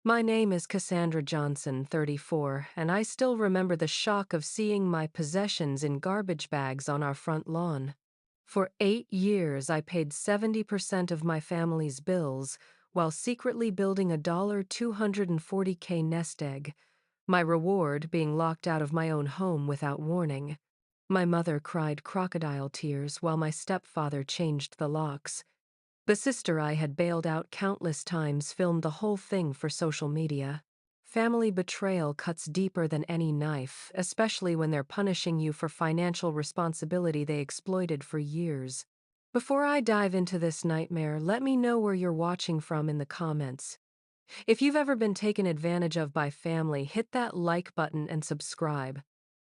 My name is Cassandra Johnson, 34, and I still remember the shock of seeing my possessions in garbage bags on our front lawn. For 8 years, I paid 70% of my family's bills while secretly building a $240K nest egg, my reward being locked out of my own home without warning. My mother cried crocodile tears while my stepfather changed the locks. The sister I had bailed out countless times filmed the whole thing for social media. Family betrayal cuts deeper than any knife, especially when they're punishing you for financial responsibility they exploited for years. Before I dive into this nightmare, let me know where you're watching from in the comments. If you've ever been taken advantage of by family, hit that like button and subscribe.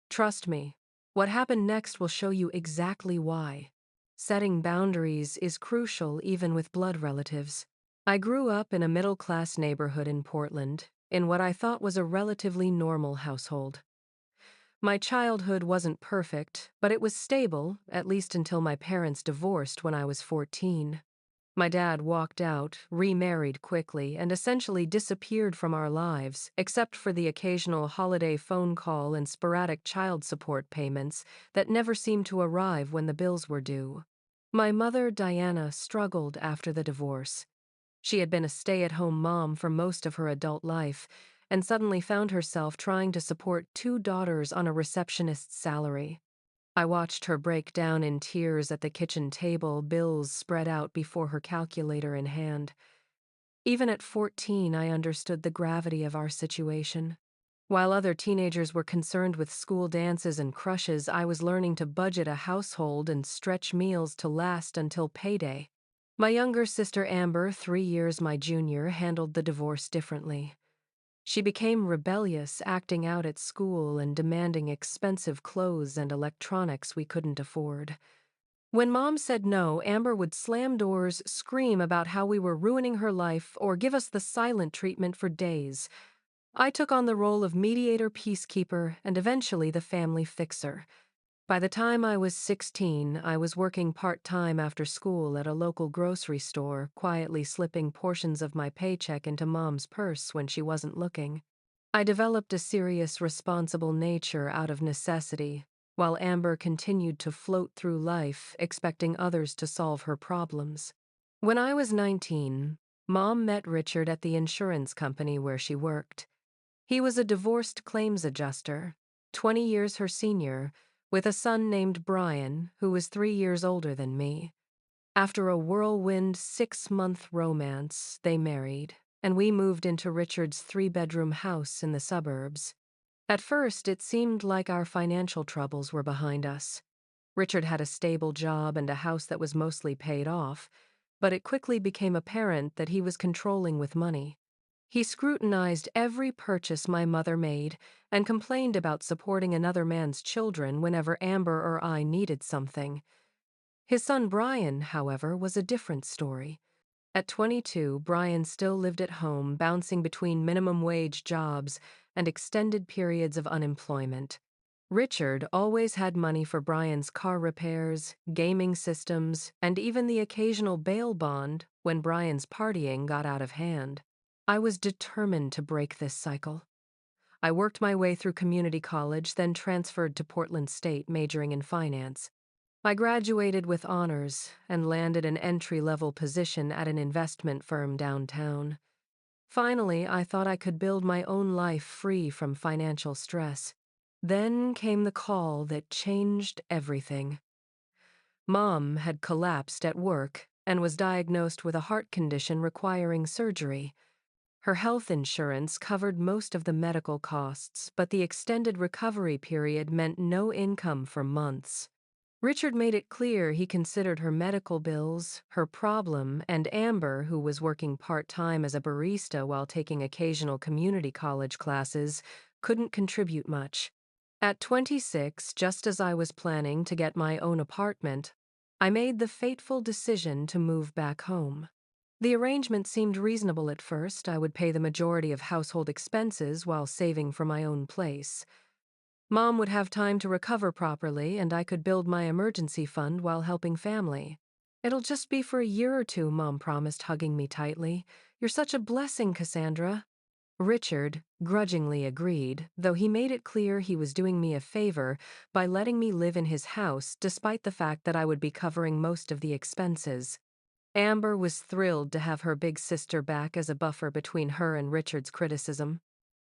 Trust me, what happened next will show you exactly why. Setting boundaries is crucial even with blood relatives. I grew up in a middle-class neighborhood in Portland, in what I thought was a relatively normal household. My childhood wasn't perfect, but it was stable, at least until my parents divorced when I was 14. My dad walked out, remarried quickly, and essentially disappeared from our lives, except for the occasional holiday phone call and sporadic child support payments that never seemed to arrive when the bills were due. My mother, Diana, struggled after the divorce. She had been a stay-at-home mom for most of her adult life, and suddenly found herself trying to support two daughters on a receptionist's salary. I watched her break down in tears at the kitchen table, bills spread out before her calculator in hand. Even at 14, I understood the gravity of our situation. While other teenagers were concerned with school dances and crushes, I was learning to budget a household and stretch meals to last until payday. My younger sister Amber, 3 years my junior, handled the divorce differently. She became rebellious, acting out at school and demanding expensive clothes and electronics we couldn't afford. When Mom said no, Amber would slam doors, scream about how we were ruining her life, or give us the silent treatment for days. I took on the role of mediator, peacekeeper, and eventually the family fixer. By the time I was 16, I was working part-time after school at a local grocery store, quietly slipping portions of my paycheck into Mom's purse when she wasn't looking. I developed a serious, responsible nature out of necessity, while Amber continued to float through life, expecting others to solve her problems. When I was 19, Mom met Richard at the insurance company where she worked. He was a divorced claims adjuster, 20 years her senior, with a son named Brian, who was 3 years older than me. After a whirlwind 6-month romance, they married, and we moved into Richard's 3-bedroom house in the suburbs. At first, it seemed like our financial troubles were behind us. Richard had a stable job and a house that was mostly paid off, but it quickly became apparent that he was controlling with money. He scrutinized every purchase my mother made and complained about supporting another man's children whenever Amber or I needed something. His son Brian, however, was a different story. At 22, Brian still lived at home, bouncing between minimum wage jobs and extended periods of unemployment. Richard always had money for Brian's car repairs, gaming systems, and even the occasional bail bond when Brian's partying got out of hand. I was determined to break this cycle. I worked my way through community college, then transferred to Portland State, majoring in finance. I graduated with honors and landed an entry-level position at an investment firm downtown. Finally, I thought I could build my own life free from financial stress. Then came the call that changed everything. Mom had collapsed at work and was diagnosed with a heart condition requiring surgery. Her health insurance covered most of the medical costs, but the extended recovery period meant no income for months. Richard made it clear he considered her medical bills, her problem, and Amber, who was working part-time as a barista while taking occasional community college classes, couldn't contribute much. At 26, just as I was planning to get my own apartment, I made the fateful decision to move back home. The arrangement seemed reasonable at first. I would pay the majority of household expenses while saving for my own place. Mom would have time to recover properly, and I could build my emergency fund while helping family. "It'll just be for a year or two," Mom promised, hugging me tightly. "You're such a blessing, Cassandra." Richard grudgingly agreed, though he made it clear he was doing me a favor by letting me live in his house despite the fact that I would be covering most of the expenses. Amber was thrilled to have her big sister back as a buffer between her and Richard's criticism.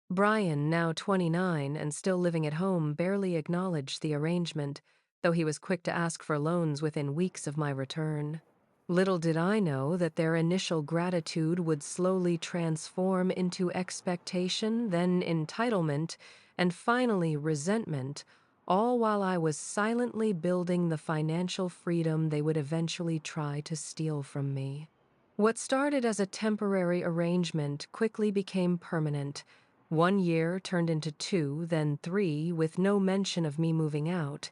Brian, now 29 and still living at home, barely acknowledged the arrangement, though he was quick to ask for loans within weeks of my return. Little did I know that their initial gratitude would slowly transform into expectation, then entitlement, and finally resentment, all while I was silently building the financial freedom they would eventually try to steal from me. What started as a temporary arrangement quickly became permanent. 1 year turned into 2, then 3, with no mention of me moving out.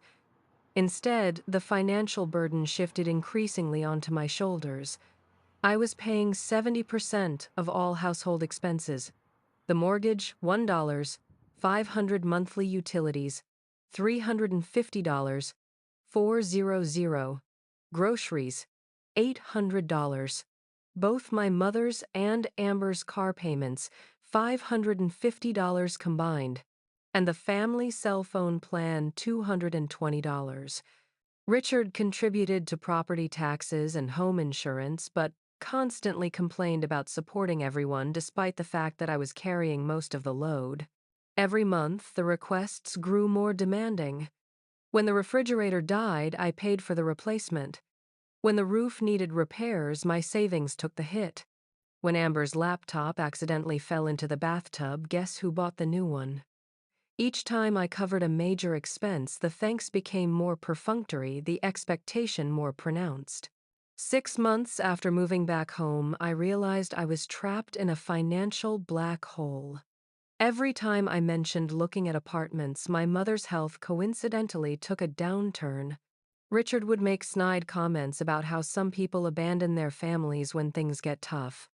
Instead, the financial burden shifted increasingly onto my shoulders. I was paying 70% of all household expenses. The mortgage, $1, 500 monthly utilities, $350, 400, groceries, $800. Both my mother's and Amber's car payments, $550 combined, and the family cell phone plan, $220. Richard contributed to property taxes and home insurance, but constantly complained about supporting everyone despite the fact that I was carrying most of the load. Every month, the requests grew more demanding. When the refrigerator died, I paid for the replacement. When the roof needed repairs, my savings took the hit. When Amber's laptop accidentally fell into the bathtub, guess who bought the new one? Each time I covered a major expense, the thanks became more perfunctory, the expectation more pronounced. 6 months after moving back home, I realized I was trapped in a financial black hole. Every time I mentioned looking at apartments, my mother's health coincidentally took a downturn. Richard would make snide comments about how some people abandon their families when things get tough.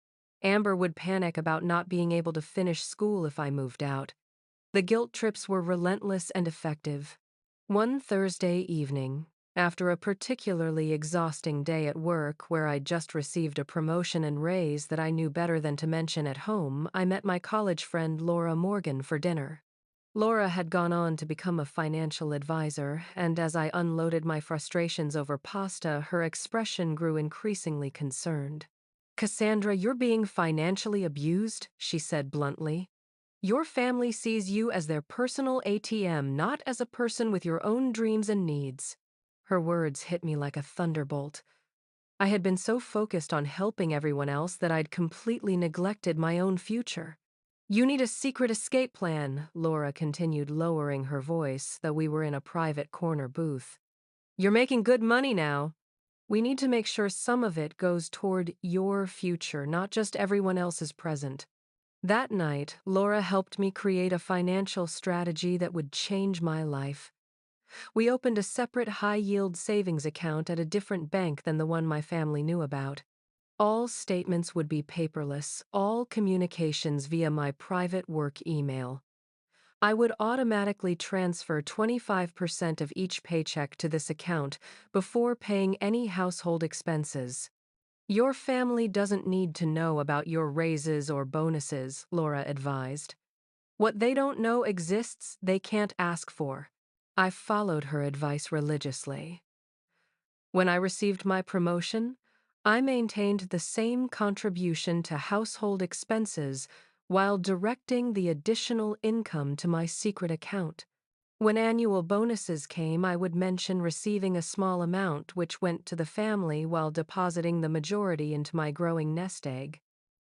Amber would panic about not being able to finish school if I moved out. The guilt trips were relentless and effective. One Thursday evening, after a particularly exhausting day at work where I'd just received a promotion and raise that I knew better than to mention at home, I met my college friend Laura Morgan for dinner. Laura had gone on to become a financial advisor, and as I unloaded my frustrations over pasta, her expression grew increasingly concerned. "Cassandra, you're being financially abused," she said bluntly. "Your family sees you as their personal ATM, not as a person with your own dreams and needs." Her words hit me like a thunderbolt. I had been so focused on helping everyone else that I'd completely neglected my own future. "You need a secret escape plan," Laura continued, lowering her voice, though we were in a private corner booth. "You're making good money now. We need to make sure some of it goes toward your future, not just everyone else's present." That night, Laura helped me create a financial strategy that would change my life. We opened a separate high-yield savings account at a different bank than the one my family knew about. All statements would be paperless, all communications via my private work email. I would automatically transfer 25% of each paycheck to this account before paying any household expenses. "Your family doesn't need to know about your raises or bonuses," Laura advised. "What they don't know exists, they can't ask for." I followed her advice religiously. When I received my promotion, I maintained the same contribution to household expenses while directing the additional income to my secret account. When annual bonuses came, I would mention receiving a small amount which went to the family while depositing the majority into my growing nest egg.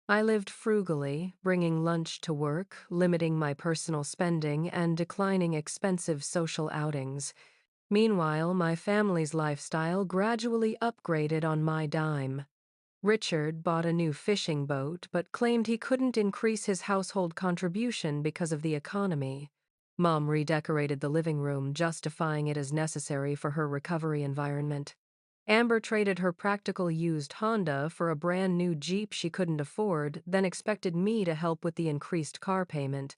I lived frugally, bringing lunch to work, limiting my personal spending, and declining expensive social outings. Meanwhile, my family's lifestyle gradually upgraded on my dime. Richard bought a new fishing boat, but claimed he couldn't increase his household contribution because of the economy. Mom redecorated the living room, justifying it as necessary for her recovery environment. Amber traded her practical used Honda for a brand new Jeep she couldn't afford, then expected me to help with the increased car payment.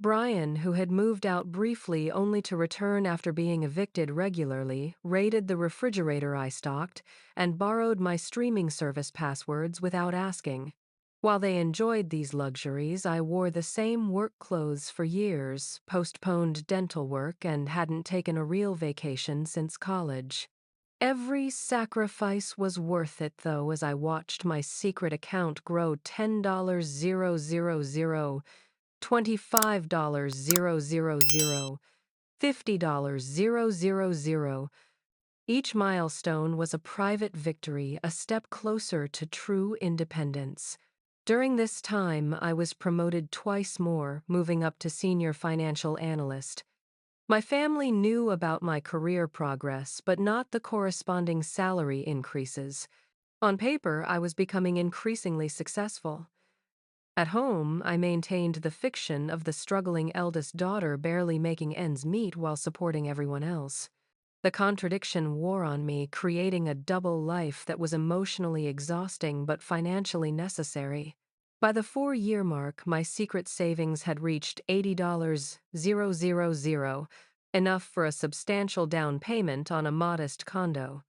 Brian, who had moved out briefly only to return after being evicted regularly, raided the refrigerator I stocked and borrowed my streaming service passwords without asking. While they enjoyed these luxuries, I wore the same work clothes for years, postponed dental work, and hadn't taken a real vacation since college. Every sacrifice was worth it, though, as I watched my secret account grow $10,000, $25,000, $50,000. Each milestone was a private victory, a step closer to true independence. During this time, I was promoted twice more, moving up to senior financial analyst. My family knew about my career progress, but not the corresponding salary increases. On paper, I was becoming increasingly successful. At home, I maintained the fiction of the struggling eldest daughter barely making ends meet while supporting everyone else. The contradiction wore on me, creating a double life that was emotionally exhausting but financially necessary. By the 4-year mark, my secret savings had reached $80,000, enough for a substantial down payment on a modest condo.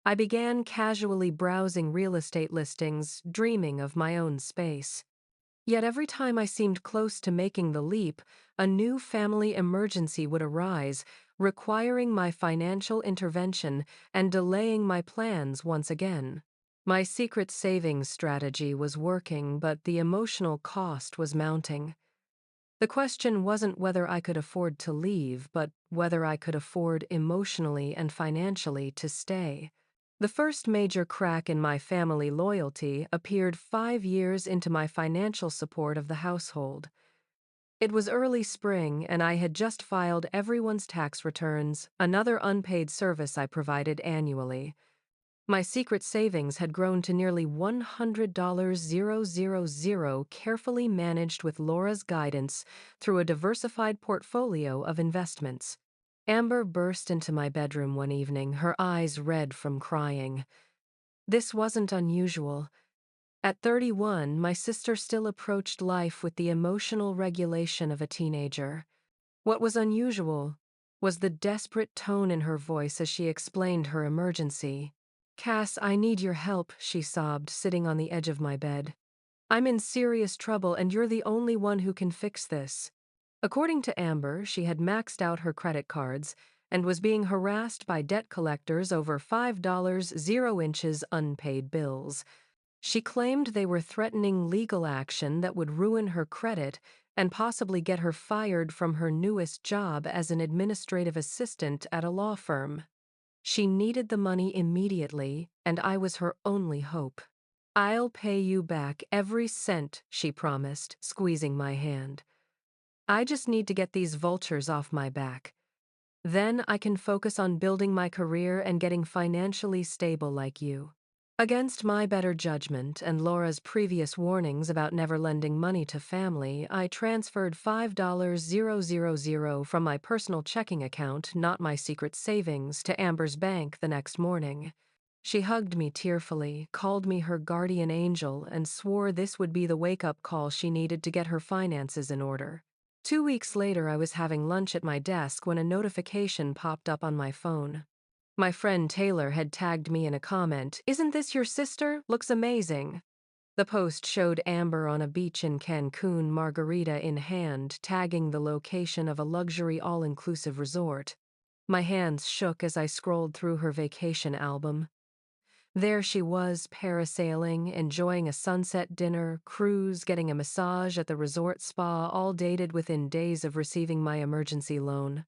I began casually browsing real estate listings, dreaming of my own space. Yet every time I seemed close to making the leap, a new family emergency would arise, requiring my financial intervention and delaying my plans once again. My secret savings strategy was working, but the emotional cost was mounting. The question wasn't whether I could afford to leave, but whether I could afford emotionally and financially to stay. The first major crack in my family loyalty appeared 5 years into my financial support of the household. It was early spring, and I had just filed everyone's tax returns, another unpaid service I provided annually. My secret savings had grown to nearly $100,000, carefully managed with Laura's guidance through a diversified portfolio of investments. Amber burst into my bedroom one evening, her eyes red from crying. This wasn't unusual. At 31, my sister still approached life with the emotional regulation of a teenager. What was unusual was the desperate tone in her voice as she explained her emergency. "Cass, I need your help," she sobbed, sitting on the edge of my bed. "I'm in serious trouble, and you're the only one who can fix this." According to Amber, she had maxed out her credit cards and was being harassed by debt collectors over $5 0 inches unpaid bills. She claimed they were threatening legal action that would ruin her credit and possibly get her fired from her newest job as an administrative assistant at a law firm. She needed the money immediately, and I was her only hope. "I'll pay you back every cent," she promised, squeezing my hand. "I just need to get these vultures off my back. Then I can focus on building my career and getting financially stable like you." Against my better judgment and Laura's previous warnings about never lending money to family, I transferred $5,000 from my personal checking account, not my secret savings, to Amber's bank the next morning. She hugged me tearfully, called me her guardian angel, and swore this would be the wake-up call she needed to get her finances in order. 2 weeks later, I was having lunch at my desk when a notification popped up on my phone. My friend Taylor had tagged me in a comment, "Isn't this your sister? Looks amazing." The post showed Amber on a beach in Cancun, margarita in hand, tagging the location of a luxury all-inclusive resort. My hands shook as I scrolled through her vacation album. There she was, parasailing, enjoying a sunset dinner, cruise, getting a massage at the resort spa, all dated within days of receiving my emergency loan.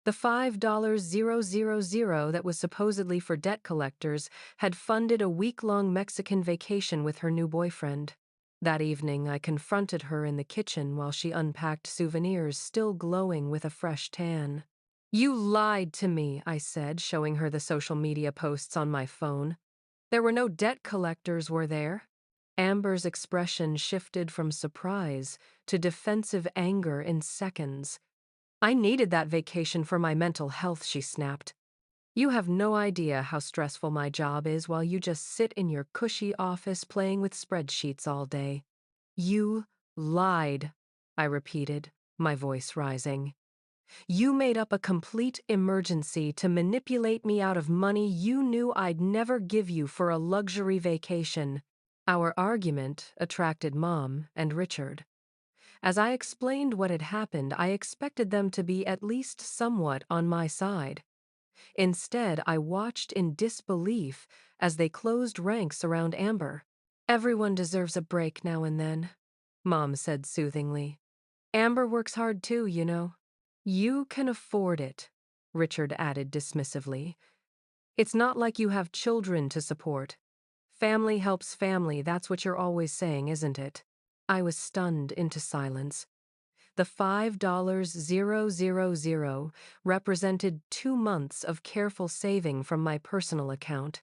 The $5,000 that was supposedly for debt collectors had funded a week-long Mexican vacation with her new boyfriend. That evening, I confronted her in the kitchen while she unpacked souvenirs, still glowing with a fresh tan. "You lied to me," I said, showing her the social media posts on my phone. "There were no debt collectors, were there?" Amber's expression shifted from surprise to defensive anger in seconds. "I needed that vacation for my mental health," she snapped. "You have no idea how stressful my job is while you just sit in your cushy office playing with spreadsheets all day." "You lied," I repeated, my voice rising. "You made up a complete emergency to manipulate me out of money you knew I'd never give you for a luxury vacation." Our argument attracted Mom and Richard. As I explained what had happened, I expected them to be at least somewhat on my side. Instead, I watched in disbelief as they closed ranks around Amber. "Everyone deserves a break now and then," Mom said soothingly. "Amber works hard too, you know." "You can afford it," Richard added dismissively. "It's not like you have children to support. Family helps family, that's what you're always saying, isn't it?" I was stunned into silence. The $5,000 represented 2 months of careful saving from my personal account.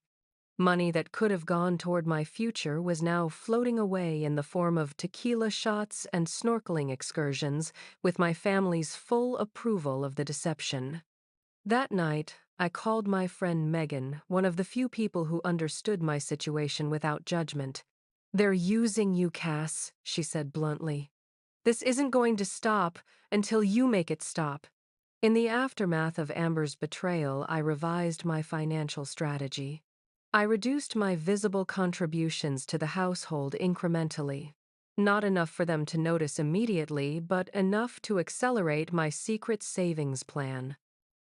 Money that could have gone toward my future was now floating away in the form of tequila shots and snorkeling excursions, with my family's full approval of the deception. That night, I called my friend Megan, one of the few people who understood my situation without judgment. "They're using you, Cass," she said bluntly. "This isn't going to stop until you make it stop." In the aftermath of Amber's betrayal, I revised my financial strategy. I reduced my visible contributions to the household incrementally. Not enough for them to notice immediately, but enough to accelerate my secret savings plan.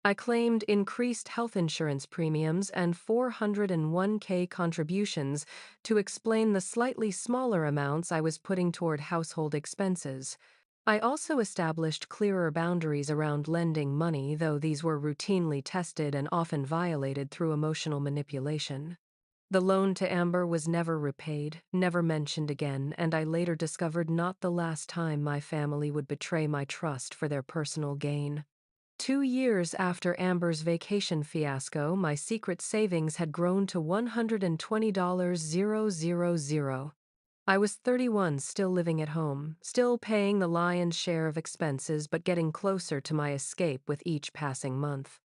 I claimed increased health insurance premiums and 401k contributions to explain the slightly smaller amounts I was putting toward household expenses. I also established clearer boundaries around lending money, though these were routinely tested and often violated through emotional manipulation. The loan to Amber was never repaid, never mentioned again, and I later discovered not the last time my family would betray my trust for their personal gain. 2 years after Amber's vacation fiasco, my secret savings had grown to $120,000. I was 31, still living at home, still paying the lion's share of expenses, but getting closer to my escape with each passing month.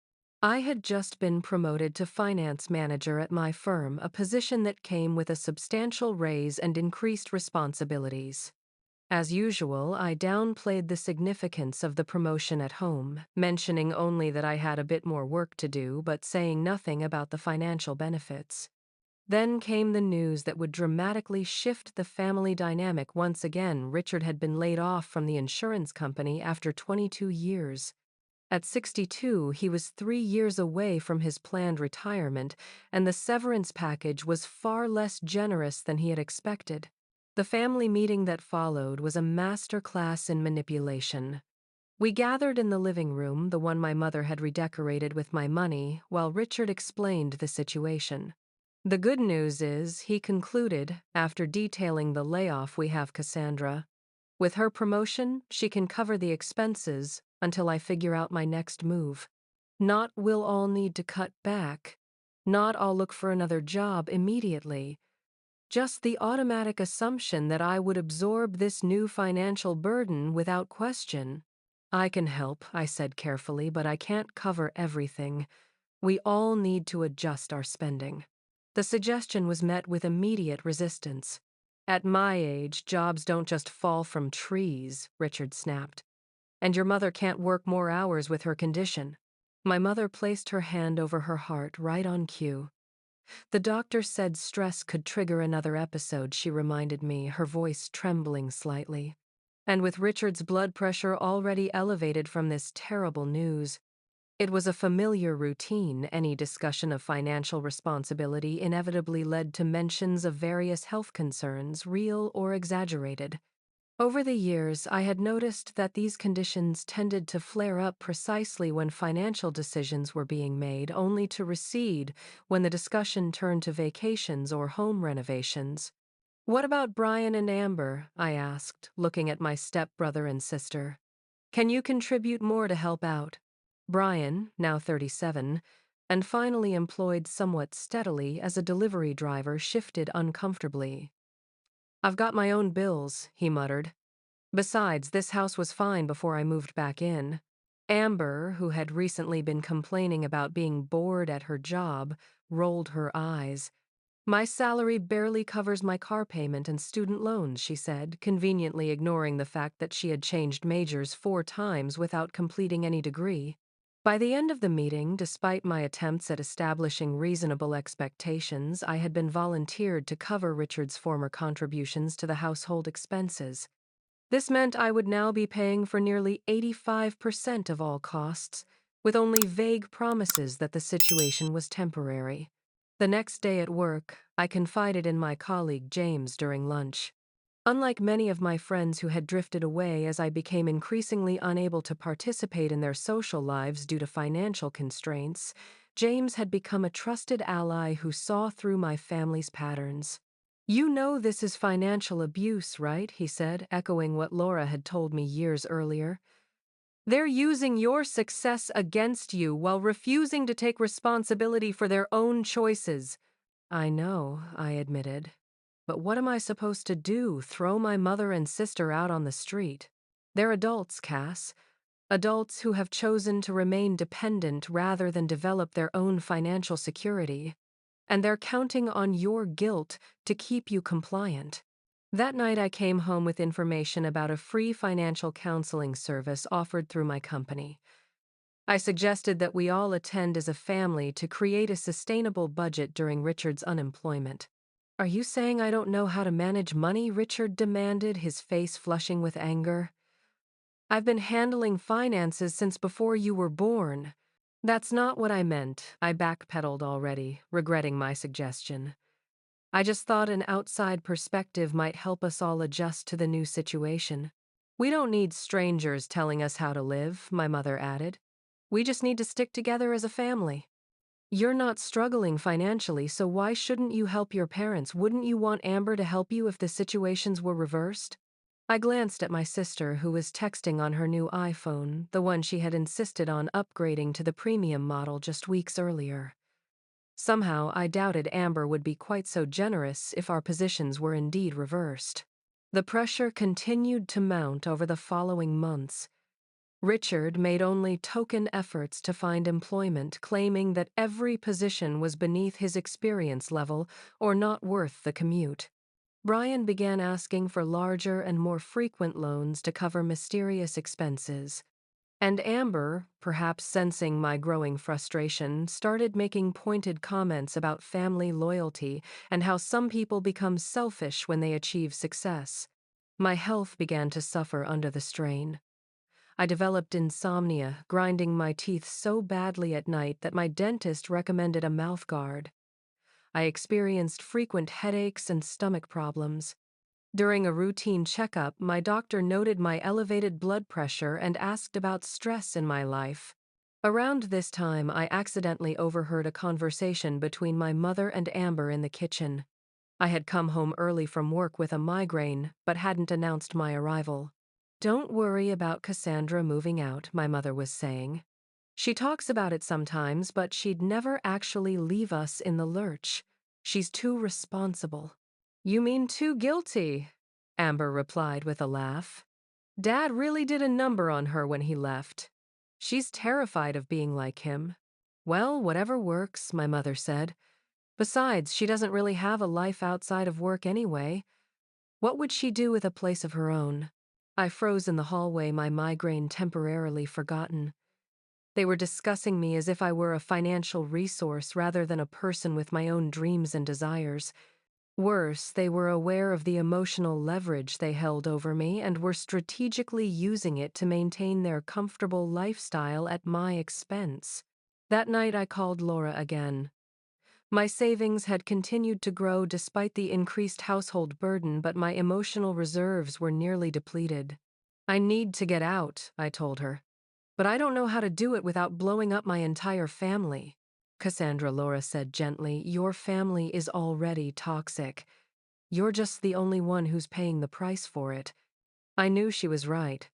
I had just been promoted to finance manager at my firm, a position that came with a substantial raise and increased responsibilities. As usual, I downplayed the significance of the promotion at home, mentioning only that I had a bit more work to do, but saying nothing about the financial benefits. Then came the news that would dramatically shift the family dynamic once again. Richard had been laid off from the insurance company after 22 years. At 62, he was 3 years away from his planned retirement, and the severance package was far less generous than he had expected. The family meeting that followed was a master class in manipulation. We gathered in the living room, the one my mother had redecorated with my money, while Richard explained the situation. "The good news is," he concluded, after detailing the layoff, "we have Cassandra. With her promotion, she can cover the expenses until I figure out my next move. Not we'll all need to cut back. Not I'll look for another job immediately. Just the automatic assumption that I would absorb this new financial burden without question." "I can help," I said carefully, "but I can't cover everything. We all need to adjust our spending." The suggestion was met with immediate resistance. "At my age, jobs don't just fall from trees," Richard snapped. "And your mother can't work more hours with her condition." My mother placed her hand over her heart, right on cue. "The doctor said stress could trigger another episode," she reminded me, her voice trembling slightly. And with Richard's blood pressure already elevated from this terrible news, it was a familiar routine. Any discussion of financial responsibility inevitably led to mentions of various health concerns, real or exaggerated. Over the years, I had noticed that these conditions tended to flare up precisely when financial decisions were being made, only to recede when the discussion turned to vacations or home renovations. "What about Brian and Amber?" I asked, looking at my stepbrother and sister. "Can you contribute more to help out?" Brian, now 37, and finally employed somewhat steadily as a delivery driver, shifted uncomfortably. "I've got my own bills," he muttered. "Besides, this house was fine before I moved back in." Amber, who had recently been complaining about being bored at her job, rolled her eyes. "My salary barely covers my car payment and student loans," she said, conveniently ignoring the fact that she had changed majors 4 times without completing any degree. By the end of the meeting, despite my attempts at establishing reasonable expectations, I had been volunteered to cover Richard's former contributions to the household expenses. This meant I would now be paying for nearly 85% of all costs, with only vague promises that the situation was temporary. The next day at work, I confided in my colleague James during lunch. Unlike many of my friends who had drifted away as I became increasingly unable to participate in their social lives due to financial constraints, James had become a trusted ally who saw through my family's patterns. "You know this is financial abuse, right?" he said, echoing what Laura had told me years earlier. "They're using your success against you while refusing to take responsibility for their own choices." "I know," I admitted. "But what am I supposed to do? Throw my mother and sister out on the street? They're adults, Cass. Adults who have chosen to remain dependent rather than develop their own financial security. And they're counting on your guilt to keep you compliant." That night I came home with information about a free financial counseling service offered through my company. I suggested that we all attend as a family to create a sustainable budget during Richard's unemployment. "Are you saying I don't know how to manage money?" Richard demanded, his face flushing with anger. "I've been handling finances since before you were born." "That's not what I meant," I backpedaled already, regretting my suggestion. "I just thought an outside perspective might help us all adjust to the new situation. We don't need strangers telling us how to live," my mother added. "We just need to stick together as a family. You're not struggling financially, so why shouldn't you help your parents? Wouldn't you want Amber to help you if the situations were reversed?" I glanced at my sister, who was texting on her new iPhone, the one she had insisted on upgrading to the premium model just weeks earlier. Somehow, I doubted Amber would be quite so generous if our positions were indeed reversed. The pressure continued to mount over the following months. Richard made only token efforts to find employment, claiming that every position was beneath his experience level or not worth the commute. Brian began asking for larger and more frequent loans to cover mysterious expenses. And Amber, perhaps sensing my growing frustration, started making pointed comments about family loyalty and how some people become selfish when they achieve success. My health began to suffer under the strain. I developed insomnia, grinding my teeth so badly at night that my dentist recommended a mouthguard. I experienced frequent headaches and stomach problems. During a routine checkup, my doctor noted my elevated blood pressure and asked about stress in my life. Around this time, I accidentally overheard a conversation between my mother and Amber in the kitchen. I had come home early from work with a migraine, but hadn't announced my arrival. "Don't worry about Cassandra moving out," my mother was saying. "She talks about it sometimes, but she'd never actually leave us in the lurch. She's too responsible." "You mean too guilty," Amber replied with a laugh. "Dad really did a number on her when he left. She's terrified of being like him." "Well, whatever works," my mother said. "Besides, she doesn't really have a life outside of work anyway. What would she do with a place of her own?" I froze in the hallway, my migraine temporarily forgotten. They were discussing me as if I were a financial resource rather than a person with my own dreams and desires. Worse, they were aware of the emotional leverage they held over me and were strategically using it to maintain their comfortable lifestyle at my expense. That night I called Laura again. My savings had continued to grow despite the increased household burden, but my emotional reserves were nearly depleted. "I need to get out," I told her. "But I don't know how to do it without blowing up my entire family." "Cassandra," Laura said gently, "your family is already toxic. You're just the only one who's paying the price for it." I knew she was right.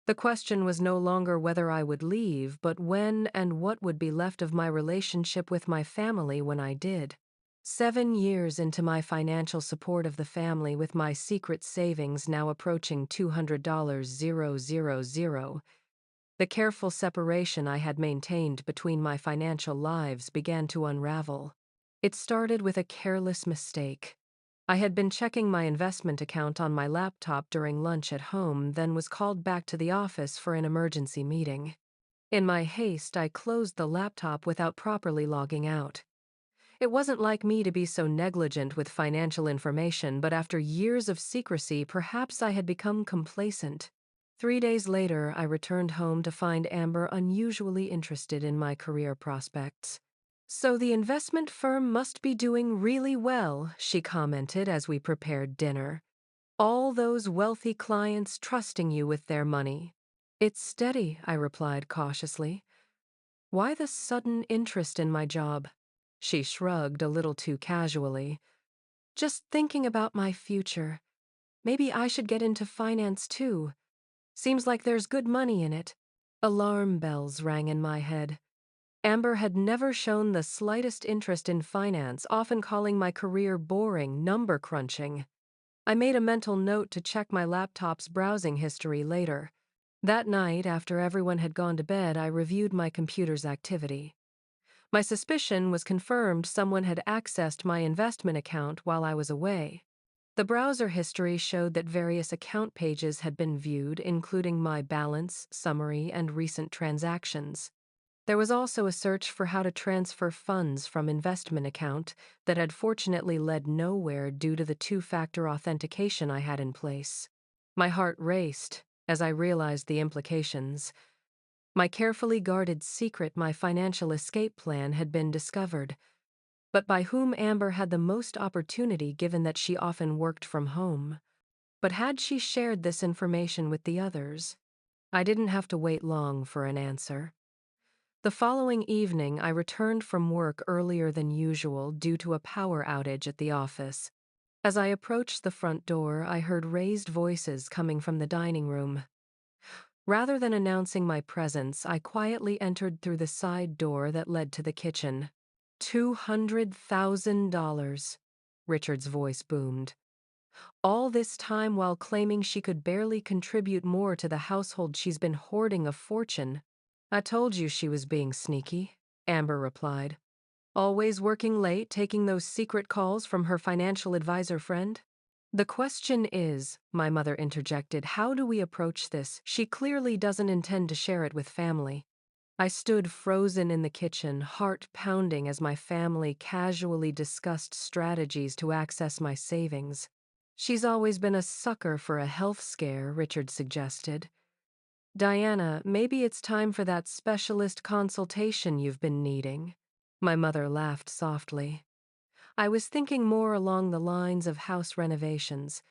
The question was no longer whether I would leave, but when and what would be left of my relationship with my family when I did. 7 years into my financial support of the family, with my secret savings now approaching $200,000, the careful separation I had maintained between my financial lives began to unravel. It started with a careless mistake. I had been checking my investment account on my laptop during lunch at home, then was called back to the office for an emergency meeting. In my haste, I closed the laptop without properly logging out. It wasn't like me to be so negligent with financial information, but after years of secrecy, perhaps I had become complacent. 3 days later, I returned home to find Amber unusually interested in my career prospects. "So the investment firm must be doing really well," she commented as we prepared dinner. "All those wealthy clients trusting you with their money." "It's steady," I replied cautiously. "Why the sudden interest in my job?" She shrugged a little too casually. "Just thinking about my future. Maybe I should get into finance too. Seems like there's good money in it." Alarm bells rang in my head. Amber had never shown the slightest interest in finance, often calling my career boring, number crunching. I made a mental note to check my laptop's browsing history later. That night, after everyone had gone to bed, I reviewed my computer's activity. My suspicion was confirmed. Someone had accessed my investment account while I was away. The browser history showed that various account pages had been viewed, including my balance, summary, and recent transactions. There was also a search for how to transfer funds from investment account that had fortunately led nowhere due to the two-factor authentication I had in place. My heart raced as I realized the implications. My carefully guarded secret, my financial escape plan, had been discovered. But by whom Amber had the most opportunity, given that she often worked from home? But had she shared this information with the others? I didn't have to wait long for an answer. The following evening, I returned from work earlier than usual due to a power outage at the office. As I approached the front door, I heard raised voices coming from the dining room. Rather than announcing my presence, I quietly entered through the side door that led to the kitchen. $200,000, Richard's voice boomed. All this time while claiming she could barely contribute more to the household, she's been hoarding a fortune. "I told you she was being sneaky," Amber replied. "Always working late, taking those secret calls from her financial advisor friend?" "The question is," my mother interjected, "how do we approach this? She clearly doesn't intend to share it with family." I stood frozen in the kitchen, heart pounding as my family casually discussed strategies to access my savings. "She's always been a sucker for a health scare," Richard suggested. "Diana, maybe it's time for that specialist consultation you've been needing." My mother laughed softly. "I was thinking more along the lines of house renovations.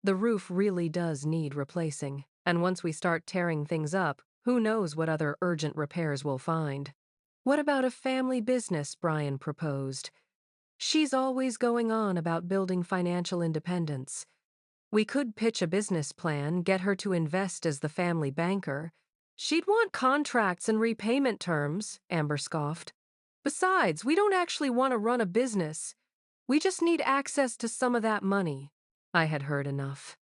The roof really does need replacing, and once we start tearing things up, who knows what other urgent repairs we'll find." "What about a family business?" Brian proposed. "She's always going on about building financial independence. We could pitch a business plan, get her to invest as the family banker." "She'd want contracts and repayment terms," Amber scoffed. "Besides, we don't actually want to run a business. We just need access to some of that money." I had heard enough.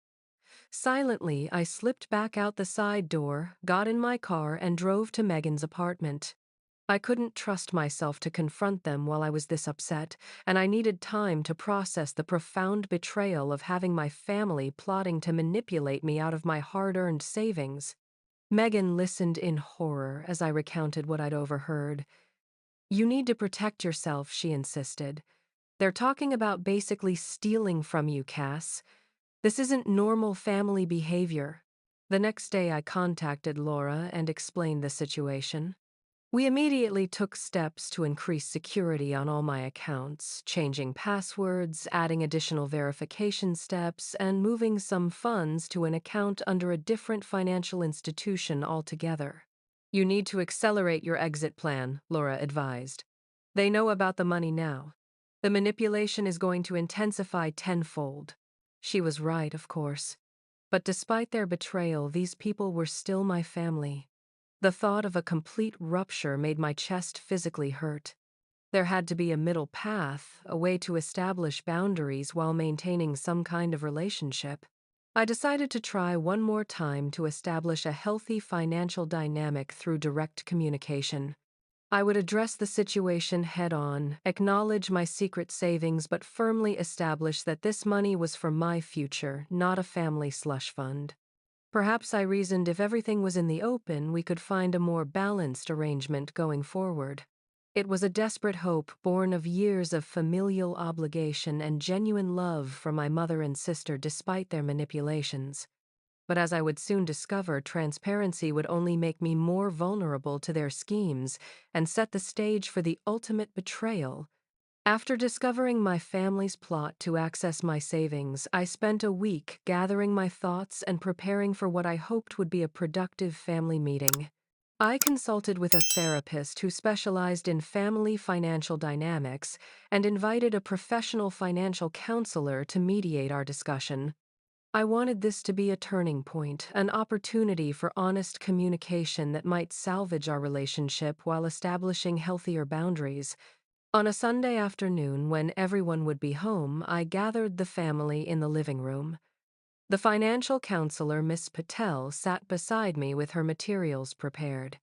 Silently, I slipped back out the side door, got in my car, and drove to Megan's apartment. I couldn't trust myself to confront them while I was this upset, and I needed time to process the profound betrayal of having my family plotting to manipulate me out of my hard-earned savings. Megan listened in horror as I recounted what I'd overheard. "You need to protect yourself," she insisted. "They're talking about basically stealing from you, Cass. This isn't normal family behavior." The next day, I contacted Laura and explained the situation. We immediately took steps to increase security on all my accounts, changing passwords, adding additional verification steps, and moving some funds to an account under a different financial institution altogether. "You need to accelerate your exit plan," Laura advised. "They know about the money now. The manipulation is going to intensify tenfold." She was right, of course. But despite their betrayal, these people were still my family. The thought of a complete rupture made my chest physically hurt. There had to be a middle path, a way to establish boundaries while maintaining some kind of relationship. I decided to try one more time to establish a healthy financial dynamic through direct communication. I would address the situation head-on, acknowledge my secret savings, but firmly establish that this money was for my future, not a family slush fund. Perhaps I reasoned if everything was in the open, we could find a more balanced arrangement going forward. It was a desperate hope born of years of familial obligation and genuine love for my mother and sister despite their manipulations. But as I would soon discover, transparency would only make me more vulnerable to their schemes and set the stage for the ultimate betrayal. After discovering my family's plot to access my savings, I spent a week gathering my thoughts and preparing for what I hoped would be a productive family meeting. I consulted with a therapist who specialized in family financial dynamics and invited a professional financial counselor to mediate our discussion. I wanted this to be a turning point, an opportunity for honest communication that might salvage our relationship while establishing healthier boundaries. On a Sunday afternoon, when everyone would be home, I gathered the family in the living room. The financial counselor, Miss Patel, sat beside me with her materials prepared.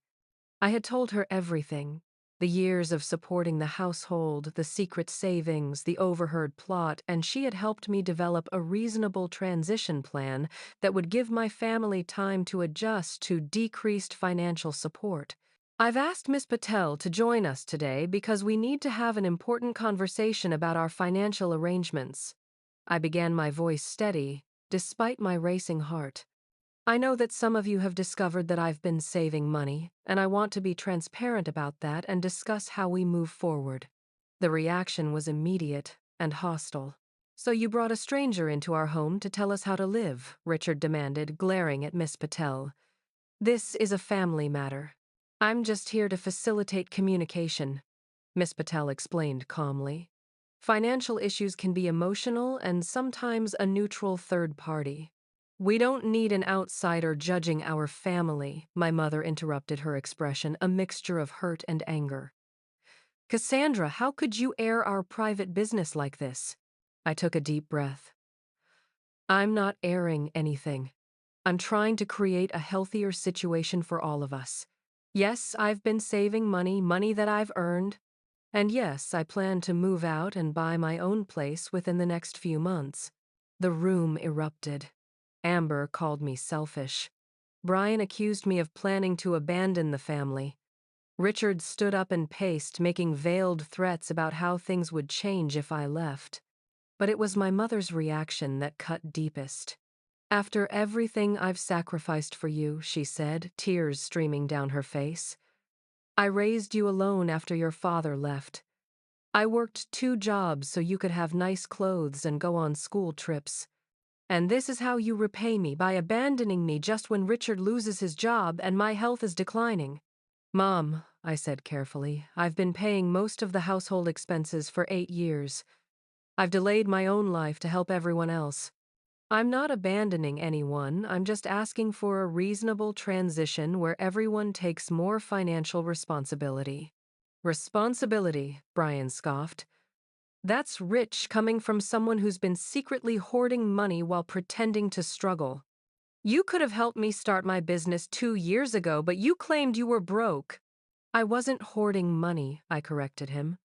I had told her everything: the years of supporting the household, the secret savings, the overheard plot, and she had helped me develop a reasonable transition plan that would give my family time to adjust to decreased financial support. I've asked Miss Patel to join us today because we need to have an important conversation about our financial arrangements. I began, my voice steady, despite my racing heart. I know that some of you have discovered that I've been saving money, and I want to be transparent about that and discuss how we move forward. The reaction was immediate and hostile. "So you brought a stranger into our home to tell us how to live?" Richard demanded, glaring at Miss Patel. "This is a family matter. I'm just here to facilitate communication," Miss Patel explained calmly. "Financial issues can be emotional and sometimes a neutral third party." "We don't need an outsider judging our family," my mother interrupted, her expression a mixture of hurt and anger. "Cassandra, how could you air our private business like this?" I took a deep breath. "I'm not airing anything. I'm trying to create a healthier situation for all of us. Yes, I've been saving money, money that I've earned. And yes, I plan to move out and buy my own place within the next few months." The room erupted. Amber called me selfish. Brian accused me of planning to abandon the family. Richard stood up and paced, making veiled threats about how things would change if I left. But it was my mother's reaction that cut deepest. "After everything I've sacrificed for you," she said, tears streaming down her face. "I raised you alone after your father left. I worked 2 jobs so you could have nice clothes and go on school trips. And this is how you repay me, by abandoning me just when Richard loses his job and my health is declining." "Mom," I said carefully, "I've been paying most of the household expenses for 8 years. I've delayed my own life to help everyone else. I'm not abandoning anyone, I'm just asking for a reasonable transition where everyone takes more financial responsibility." "Responsibility," Brian scoffed. "That's rich coming from someone who's been secretly hoarding money while pretending to struggle. You could have helped me start my business 2 years ago, but you claimed you were broke." "I wasn't hoarding money," I corrected him.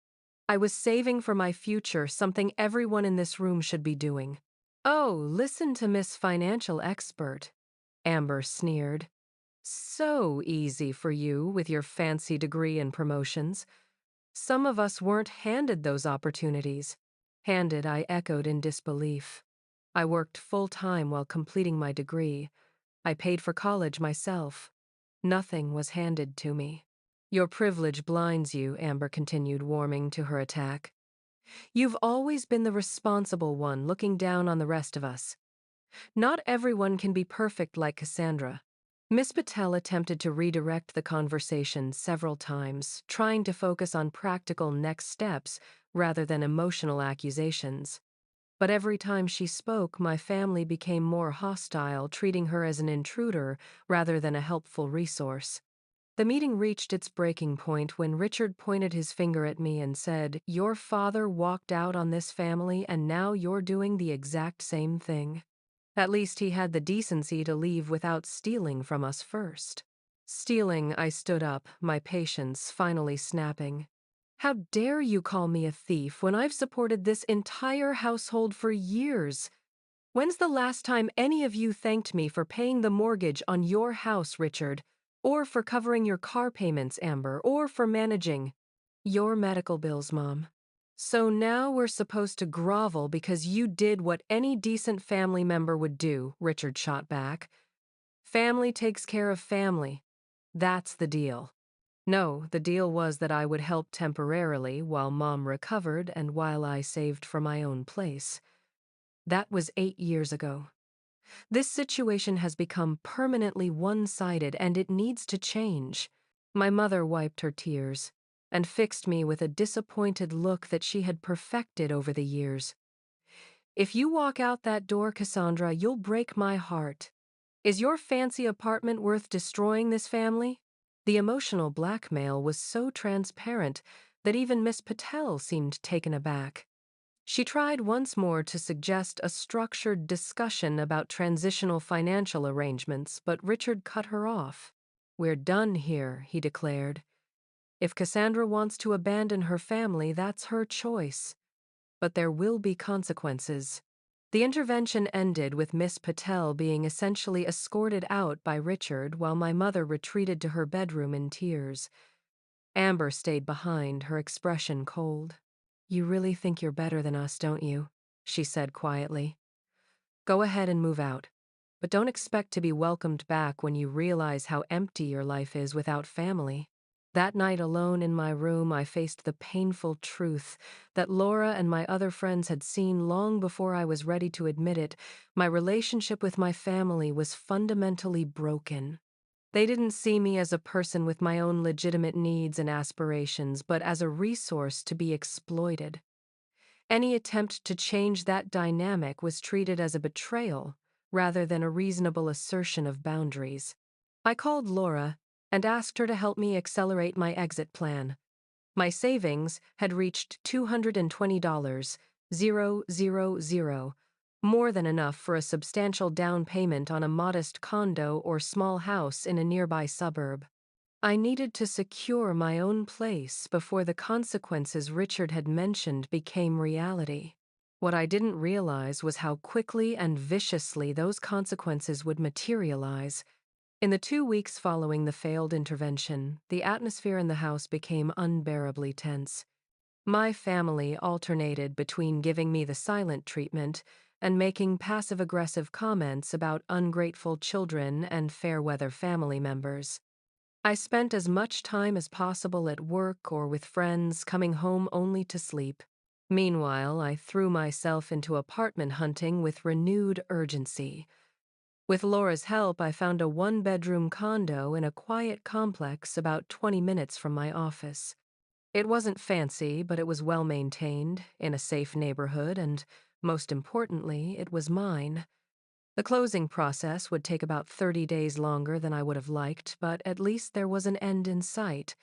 "I was saving for my future, something everyone in this room should be doing." "Oh, listen to Miss Financial Expert," Amber sneered. "So easy for you with your fancy degree and promotions. Some of us weren't handed those opportunities." "Handed," I echoed in disbelief. "I worked full-time while completing my degree. I paid for college myself. Nothing was handed to me." "Your privilege blinds you," Amber continued, warming to her attack. "You've always been the responsible one, looking down on the rest of us. Not everyone can be perfect like Cassandra." Miss Patel attempted to redirect the conversation several times, trying to focus on practical next steps rather than emotional accusations. But every time she spoke, my family became more hostile, treating her as an intruder rather than a helpful resource. The meeting reached its breaking point when Richard pointed his finger at me and said, "Your father walked out on this family and now you're doing the exact same thing. At least he had the decency to leave without stealing from us first." "Stealing," I stood up, my patience finally snapping. "How dare you call me a thief when I've supported this entire household for years? When's the last time any of you thanked me for paying the mortgage on your house, Richard? Or for covering your car payments, Amber? Or for managing your medical bills, Mom? So now we're supposed to grovel because you did what any decent family member would do, Richard shot back. Family takes care of family. That's the deal. No, the deal was that I would help temporarily while Mom recovered and while I saved for my own place. That was 8 years ago. This situation has become permanently one-sided and it needs to change. My mother wiped her tears and fixed me with a disappointed look that she had perfected over the years. If you walk out that door, Cassandra, you'll break my heart. Is your fancy apartment worth destroying this family? The emotional blackmail was so transparent that even Miss Patel seemed taken aback. She tried once more to suggest a structured discussion about transitional financial arrangements, but Richard cut her off. "We're done here," he declared. "If Cassandra wants to abandon her family, that's her choice. But there will be consequences." The intervention ended with Miss Patel being essentially escorted out by Richard while my mother retreated to her bedroom in tears. Amber stayed behind, her expression cold. "You really think you're better than us, don't you?" she said quietly. "Go ahead and move out. But don't expect to be welcomed back when you realize how empty your life is without family." That night alone in my room, I faced the painful truth that Laura and my other friends had seen long before I was ready to admit it. My relationship with my family was fundamentally broken. They didn't see me as a person with my own legitimate needs and aspirations, but as a resource to be exploited. Any attempt to change that dynamic was treated as a betrayal rather than a reasonable assertion of boundaries. I called Laura and asked her to help me accelerate my exit plan. My savings had reached $220, 000, more than enough for a substantial down payment on a modest condo or small house in a nearby suburb. I needed to secure my own place before the consequences Richard had mentioned became reality. What I didn't realize was how quickly and viciously those consequences would materialize. In the 2 weeks following the failed intervention, the atmosphere in the house became unbearably tense. My family alternated between giving me the silent treatment and making passive-aggressive comments about ungrateful children and fair-weather family members. I spent as much time as possible at work or with friends, coming home only to sleep. Meanwhile, I threw myself into apartment hunting with renewed urgency. With Laura's help, I found a one-bedroom condo in a quiet complex about 20 minutes from my office. It wasn't fancy, but it was well-maintained, in a safe neighborhood, and, most importantly, it was mine. The closing process would take about 30 days longer than I would have liked, but at least there was an end in sight.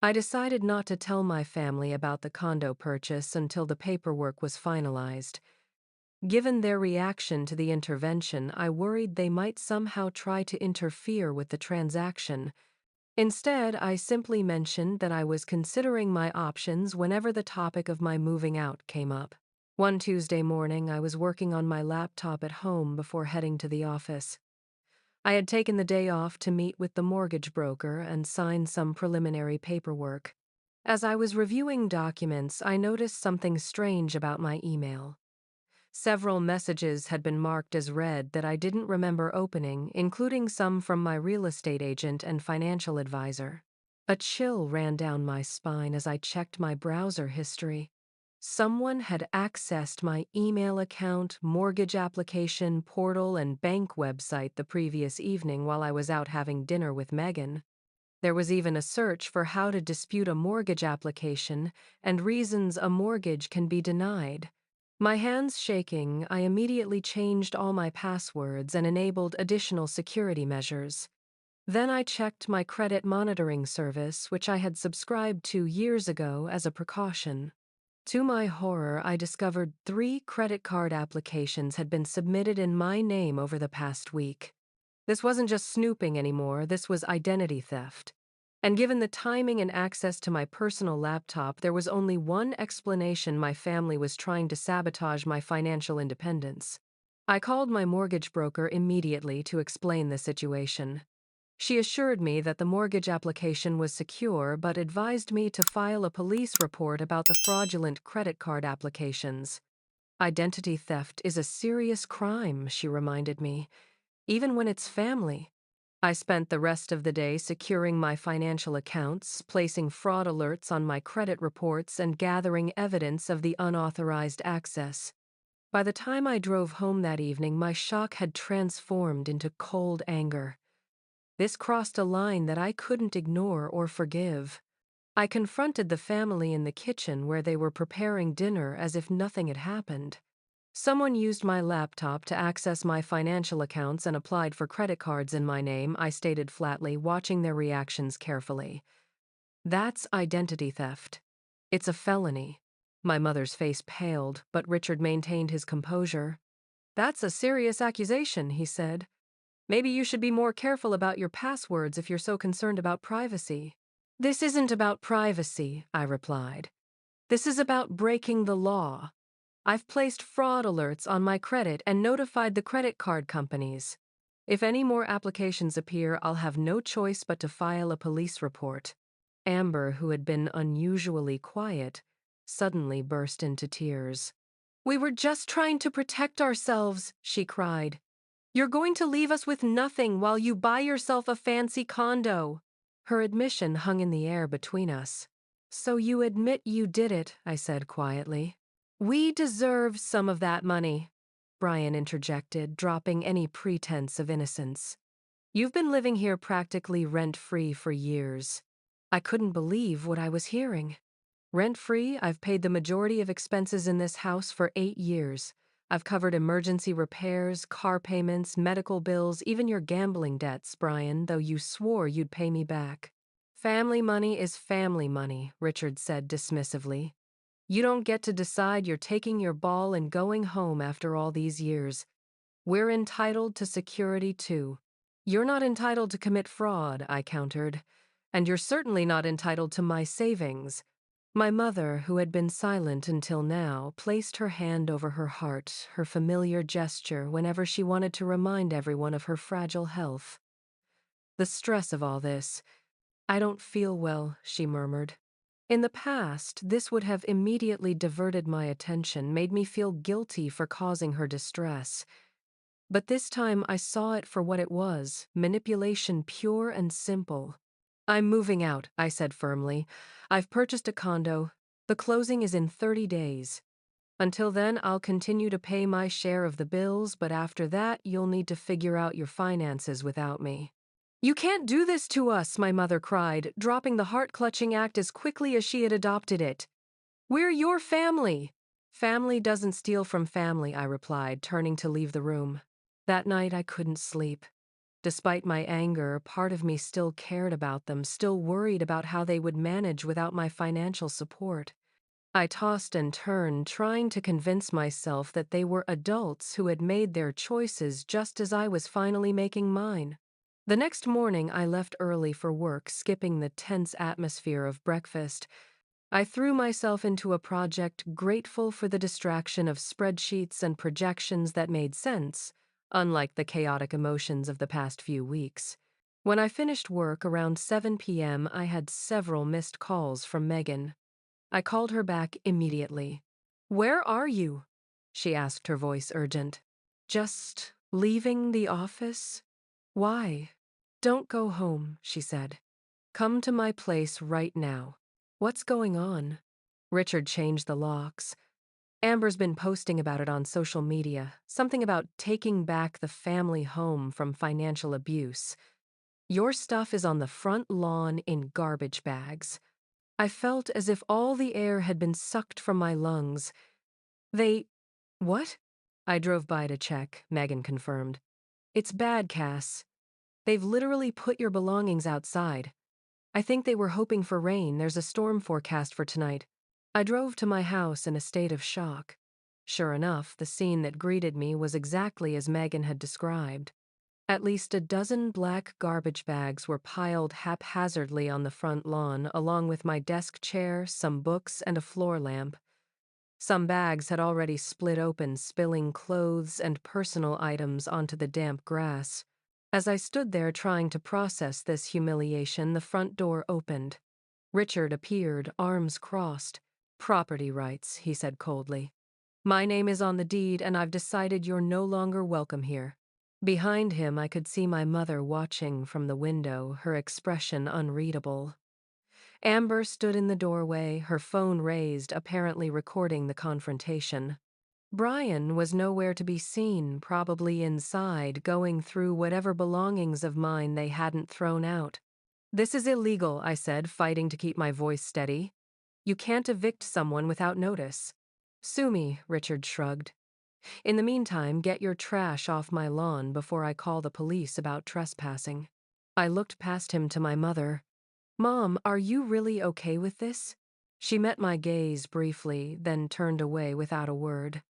I decided not to tell my family about the condo purchase until the paperwork was finalized. Given their reaction to the intervention, I worried they might somehow try to interfere with the transaction. Instead, I simply mentioned that I was considering my options whenever the topic of my moving out came up. One Tuesday morning, I was working on my laptop at home before heading to the office. I had taken the day off to meet with the mortgage broker and sign some preliminary paperwork. As I was reviewing documents, I noticed something strange about my email. Several messages had been marked as read that I didn't remember opening, including some from my real estate agent and financial advisor. A chill ran down my spine as I checked my browser history. Someone had accessed my email account, mortgage application, portal, and bank website the previous evening while I was out having dinner with Megan. There was even a search for how to dispute a mortgage application and reasons a mortgage can be denied. My hands shaking, I immediately changed all my passwords and enabled additional security measures. Then I checked my credit monitoring service, which I had subscribed to years ago as a precaution. To my horror, I discovered 3 credit card applications had been submitted in my name over the past week. This wasn't just snooping anymore, this was identity theft. And given the timing and access to my personal laptop, there was only one explanation: my family was trying to sabotage my financial independence. I called my mortgage broker immediately to explain the situation. She assured me that the mortgage application was secure but advised me to file a police report about the fraudulent credit card applications. Identity theft is a serious crime, she reminded me, even when it's family. I spent the rest of the day securing my financial accounts, placing fraud alerts on my credit reports, and gathering evidence of the unauthorized access. By the time I drove home that evening, my shock had transformed into cold anger. This crossed a line that I couldn't ignore or forgive. I confronted the family in the kitchen where they were preparing dinner as if nothing had happened. Someone used my laptop to access my financial accounts and applied for credit cards in my name, I stated flatly, watching their reactions carefully. That's identity theft. It's a felony. My mother's face paled, but Richard maintained his composure. That's a serious accusation, he said. Maybe you should be more careful about your passwords if you're so concerned about privacy. This isn't about privacy, I replied. This is about breaking the law. I've placed fraud alerts on my credit and notified the credit card companies. If any more applications appear, I'll have no choice but to file a police report. Amber, who had been unusually quiet, suddenly burst into tears. We were just trying to protect ourselves, she cried. You're going to leave us with nothing while you buy yourself a fancy condo. Her admission hung in the air between us. So you admit you did it, I said quietly. We deserve some of that money, Brian interjected, dropping any pretense of innocence. You've been living here practically rent-free for years. I couldn't believe what I was hearing. Rent-free, I've paid the majority of expenses in this house for 8 years. I've covered emergency repairs, car payments, medical bills, even your gambling debts, Brian, though you swore you'd pay me back. Family money is family money, Richard said dismissively. You don't get to decide you're taking your ball and going home after all these years. We're entitled to security too. You're not entitled to commit fraud, I countered. And you're certainly not entitled to my savings. My mother, who had been silent until now, placed her hand over her heart, her familiar gesture whenever she wanted to remind everyone of her fragile health. The stress of all this. I don't feel well, she murmured. In the past, this would have immediately diverted my attention, made me feel guilty for causing her distress. But this time I saw it for what it was, manipulation pure and simple. I'm moving out, I said firmly. I've purchased a condo. The closing is in 30 days. Until then, I'll continue to pay my share of the bills, but after that, you'll need to figure out your finances without me. You can't do this to us, my mother cried, dropping the heart-clutching act as quickly as she had adopted it. We're your family. Family doesn't steal from family, I replied, turning to leave the room. That night I couldn't sleep. Despite my anger, part of me still cared about them, still worried about how they would manage without my financial support. I tossed and turned, trying to convince myself that they were adults who had made their choices just as I was finally making mine. The next morning, I left early for work, skipping the tense atmosphere of breakfast. I threw myself into a project, grateful for the distraction of spreadsheets and projections that made sense, unlike the chaotic emotions of the past few weeks. When I finished work around 7 p.m., I had several missed calls from Megan. I called her back immediately. Where are you? She asked, her voice urgent. Just leaving the office? Why? Don't go home, she said. Come to my place right now. What's going on? Richard changed the locks. Amber's been posting about it on social media, something about taking back the family home from financial abuse. Your stuff is on the front lawn in garbage bags. I felt as if all the air had been sucked from my lungs. What? I drove by to check, Megan confirmed. It's bad, Cass. They've literally put your belongings outside. I think they were hoping for rain. There's a storm forecast for tonight. I drove to my house in a state of shock. Sure enough, the scene that greeted me was exactly as Megan had described. At least a dozen black garbage bags were piled haphazardly on the front lawn, along with my desk chair, some books, and a floor lamp. Some bags had already split open, spilling clothes and personal items onto the damp grass. As I stood there trying to process this humiliation, the front door opened. Richard appeared, arms crossed. "Property rights," he said coldly. "My name is on the deed, and I've decided you're no longer welcome here." Behind him, I could see my mother watching from the window, her expression unreadable. Amber stood in the doorway, her phone raised, apparently recording the confrontation. Brian was nowhere to be seen, probably inside, going through whatever belongings of mine they hadn't thrown out. "This is illegal," I said, fighting to keep my voice steady. "You can't evict someone without notice." "Sue me," Richard shrugged. "In the meantime, get your trash off my lawn before I call the police about trespassing." I looked past him to my mother. "Mom, are you really okay with this?" She met my gaze briefly, then turned away without a word.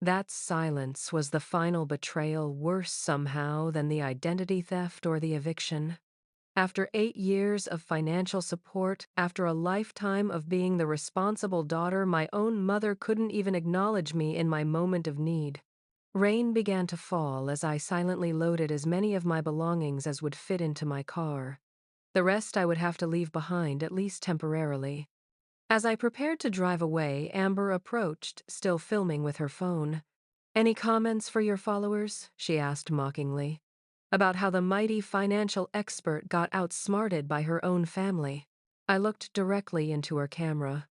That silence was the final betrayal, worse somehow than the identity theft or the eviction. After 8 years of financial support, after a lifetime of being the responsible daughter, my own mother couldn't even acknowledge me in my moment of need. Rain began to fall as I silently loaded as many of my belongings as would fit into my car. The rest I would have to leave behind, at least temporarily. As I prepared to drive away, Amber approached, still filming with her phone. "Any comments for your followers?" she asked mockingly. "About how the mighty financial expert got outsmarted by her own family." I looked directly into her camera.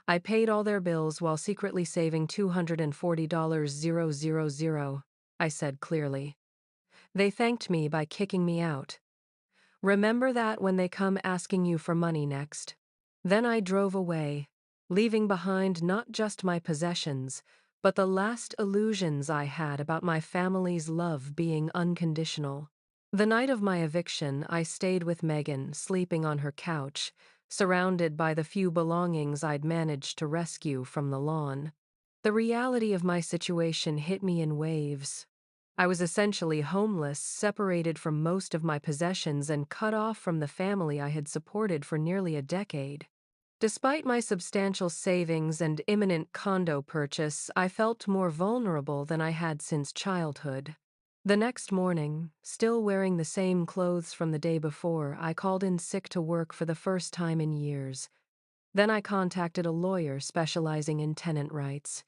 "I paid all their bills while secretly saving $240,000, I said clearly. "They thanked me by kicking me out. Remember that when they come asking you for money next." Then I drove away, leaving behind not just my possessions, but the last illusions I had about my family's love being unconditional. The night of my eviction, I stayed with Megan, sleeping on her couch, surrounded by the few belongings I'd managed to rescue from the lawn. The reality of my situation hit me in waves. I was essentially homeless, separated from most of my possessions, and cut off from the family I had supported for nearly a decade. Despite my substantial savings and imminent condo purchase, I felt more vulnerable than I had since childhood. The next morning, still wearing the same clothes from the day before, I called in sick to work for the first time in years. Then I contacted a lawyer specializing in tenant rights.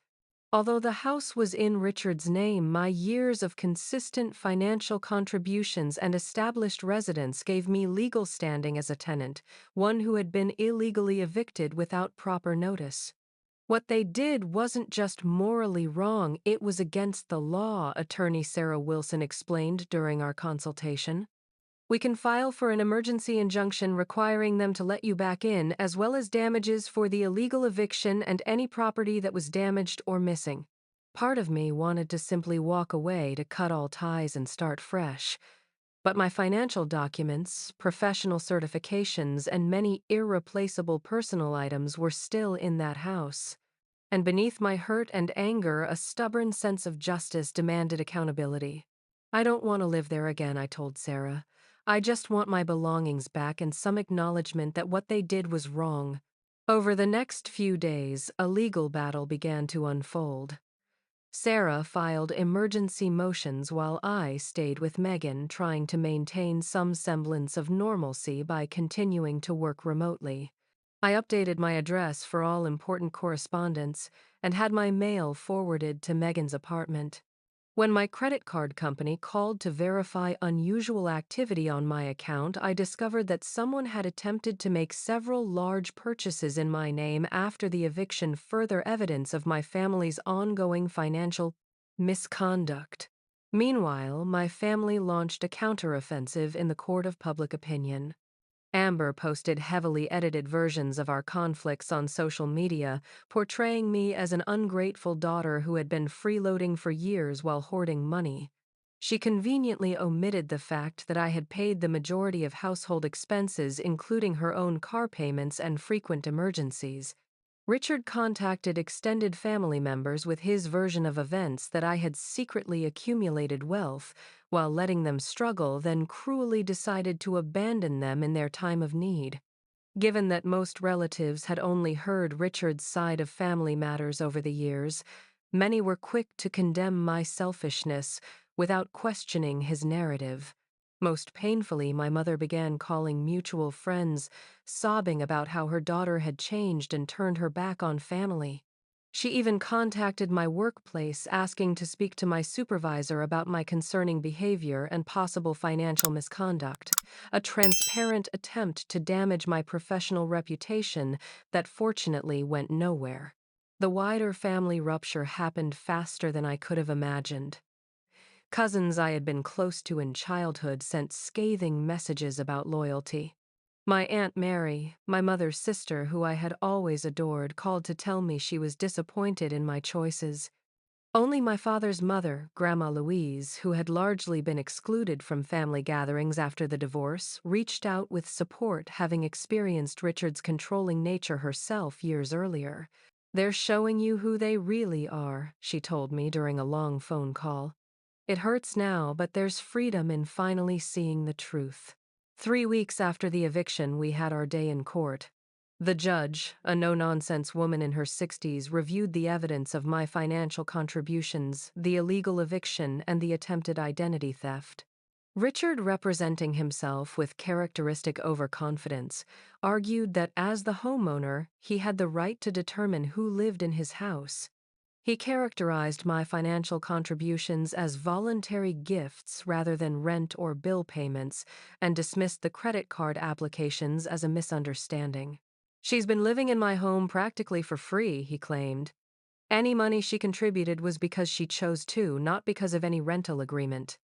Although the house was in Richard's name, my years of consistent financial contributions and established residence gave me legal standing as a tenant, one who had been illegally evicted without proper notice. What they did wasn't just morally wrong, it was against the law, attorney Sarah Wilson explained during our consultation. "We can file for an emergency injunction requiring them to let you back in, as well as damages for the illegal eviction and any property that was damaged or missing." Part of me wanted to simply walk away, to cut all ties and start fresh. But my financial documents, professional certifications, and many irreplaceable personal items were still in that house. And beneath my hurt and anger, a stubborn sense of justice demanded accountability. "I don't want to live there again," I told Sarah. "I just want my belongings back and some acknowledgement that what they did was wrong." Over the next few days, a legal battle began to unfold. Sarah filed emergency motions while I stayed with Megan, trying to maintain some semblance of normalcy by continuing to work remotely. I updated my address for all important correspondence and had my mail forwarded to Megan's apartment. When my credit card company called to verify unusual activity on my account, I discovered that someone had attempted to make several large purchases in my name after the eviction, further evidence of my family's ongoing financial misconduct. Meanwhile, my family launched a counteroffensive in the court of public opinion. Amber posted heavily edited versions of our conflicts on social media, portraying me as an ungrateful daughter who had been freeloading for years while hoarding money. She conveniently omitted the fact that I had paid the majority of household expenses, including her own car payments and frequent emergencies. Richard contacted extended family members with his version of events, that I had secretly accumulated wealth while letting them struggle, then cruelly decided to abandon them in their time of need. Given that most relatives had only heard Richard's side of family matters over the years, many were quick to condemn my selfishness without questioning his narrative. Most painfully, my mother began calling mutual friends, sobbing about how her daughter had changed and turned her back on family. She even contacted my workplace asking to speak to my supervisor about my concerning behavior and possible financial misconduct, a transparent attempt to damage my professional reputation that fortunately went nowhere. The wider family rupture happened faster than I could have imagined. Cousins I had been close to in childhood sent scathing messages about loyalty. My Aunt Mary, my mother's sister, who I had always adored, called to tell me she was disappointed in my choices. Only my father's mother, Grandma Louise, who had largely been excluded from family gatherings after the divorce, reached out with support, having experienced Richard's controlling nature herself years earlier. "They're showing you who they really are," she told me during a long phone call. "It hurts now, but there's freedom in finally seeing the truth." 3 weeks after the eviction, we had our day in court. The judge, a no-nonsense woman in her 60s, reviewed the evidence of my financial contributions, the illegal eviction, and the attempted identity theft. Richard, representing himself with characteristic overconfidence, argued that as the homeowner, he had the right to determine who lived in his house. He characterized my financial contributions as voluntary gifts rather than rent or bill payments, and dismissed the credit card applications as a misunderstanding. "She's been living in my home practically for free," he claimed. "Any money she contributed was because she chose to, not because of any rental agreement."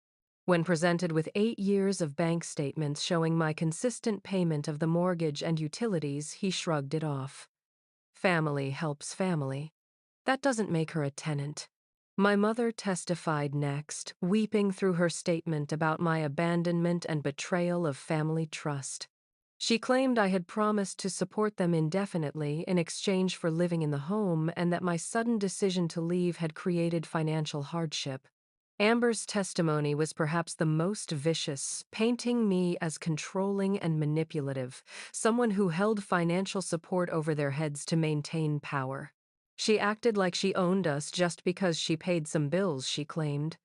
When presented with 8 years of bank statements showing my consistent payment of the mortgage and utilities, he shrugged it off. Family helps family. That doesn't make her a tenant. My mother testified next, weeping through her statement about my abandonment and betrayal of family trust. She claimed I had promised to support them indefinitely in exchange for living in the home, and that my sudden decision to leave had created financial hardship. Amber's testimony was perhaps the most vicious, painting me as controlling and manipulative, someone who held financial support over their heads to maintain power. She acted like she owned us just because she paid some bills, she claimed.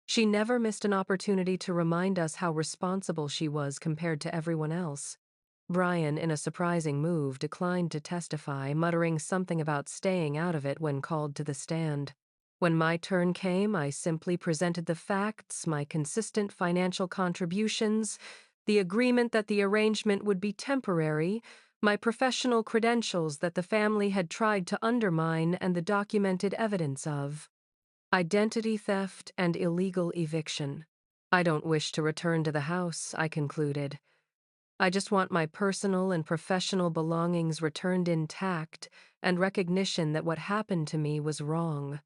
She never missed an opportunity to remind us how responsible she was compared to everyone else. Brian, in a surprising move, declined to testify, muttering something about staying out of it when called to the stand. When my turn came, I simply presented the facts, my consistent financial contributions, the agreement that the arrangement would be temporary, my professional credentials that the family had tried to undermine, and the documented evidence of identity theft and illegal eviction. "I don't wish to return to the house," I concluded. "I just want my personal and professional belongings returned intact and recognition that what happened to me was wrong."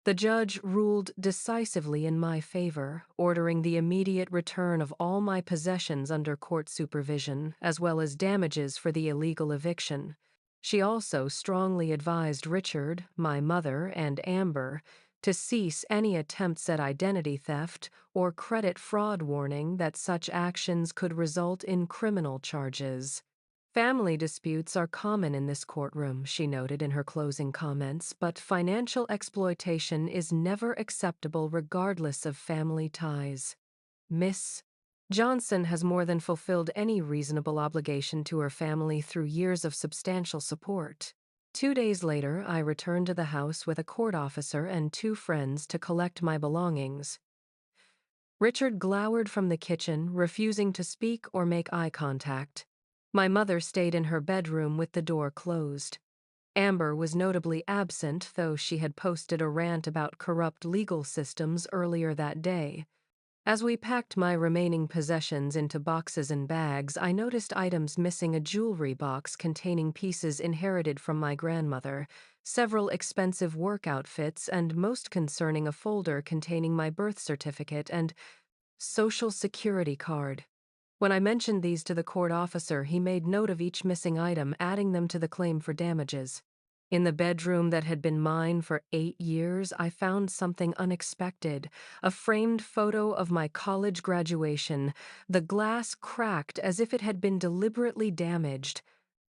The judge ruled decisively in my favor, ordering the immediate return of all my possessions under court supervision, as well as damages for the illegal eviction. She also strongly advised Richard, my mother, and Amber to cease any attempts at identity theft or credit fraud, warning that such actions could result in criminal charges. "Family disputes are common in this courtroom," she noted in her closing comments, "but financial exploitation is never acceptable regardless of family ties. Miss Johnson has more than fulfilled any reasonable obligation to her family through years of substantial support." 2 days later, I returned to the house with a court officer and 2 friends to collect my belongings. Richard glowered from the kitchen, refusing to speak or make eye contact. My mother stayed in her bedroom with the door closed. Amber was notably absent, though she had posted a rant about corrupt legal systems earlier that day. As we packed my remaining possessions into boxes and bags, I noticed items missing: a jewelry box containing pieces inherited from my grandmother, several expensive work outfits, and most concerning, a folder containing my birth certificate and Social Security card. When I mentioned these to the court officer, he made note of each missing item, adding them to the claim for damages. In the bedroom that had been mine for 8 years, I found something unexpected: a framed photo of my college graduation, the glass cracked as if it had been deliberately damaged.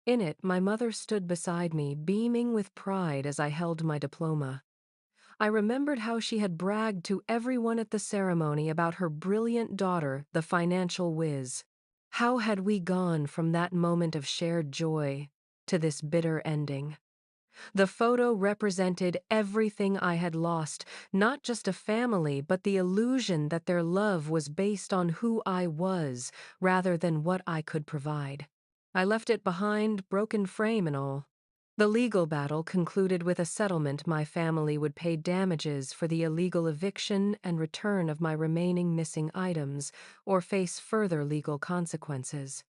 In it, my mother stood beside me, beaming with pride as I held my diploma. I remembered how she had bragged to everyone at the ceremony about her brilliant daughter, the financial whiz. How had we gone from that moment of shared joy to this bitter ending? The photo represented everything I had lost, not just a family, but the illusion that their love was based on who I was rather than what I could provide. I left it behind, broken frame and all. The legal battle concluded with a settlement. My family would pay damages for the illegal eviction and return of my remaining missing items, or face further legal consequences.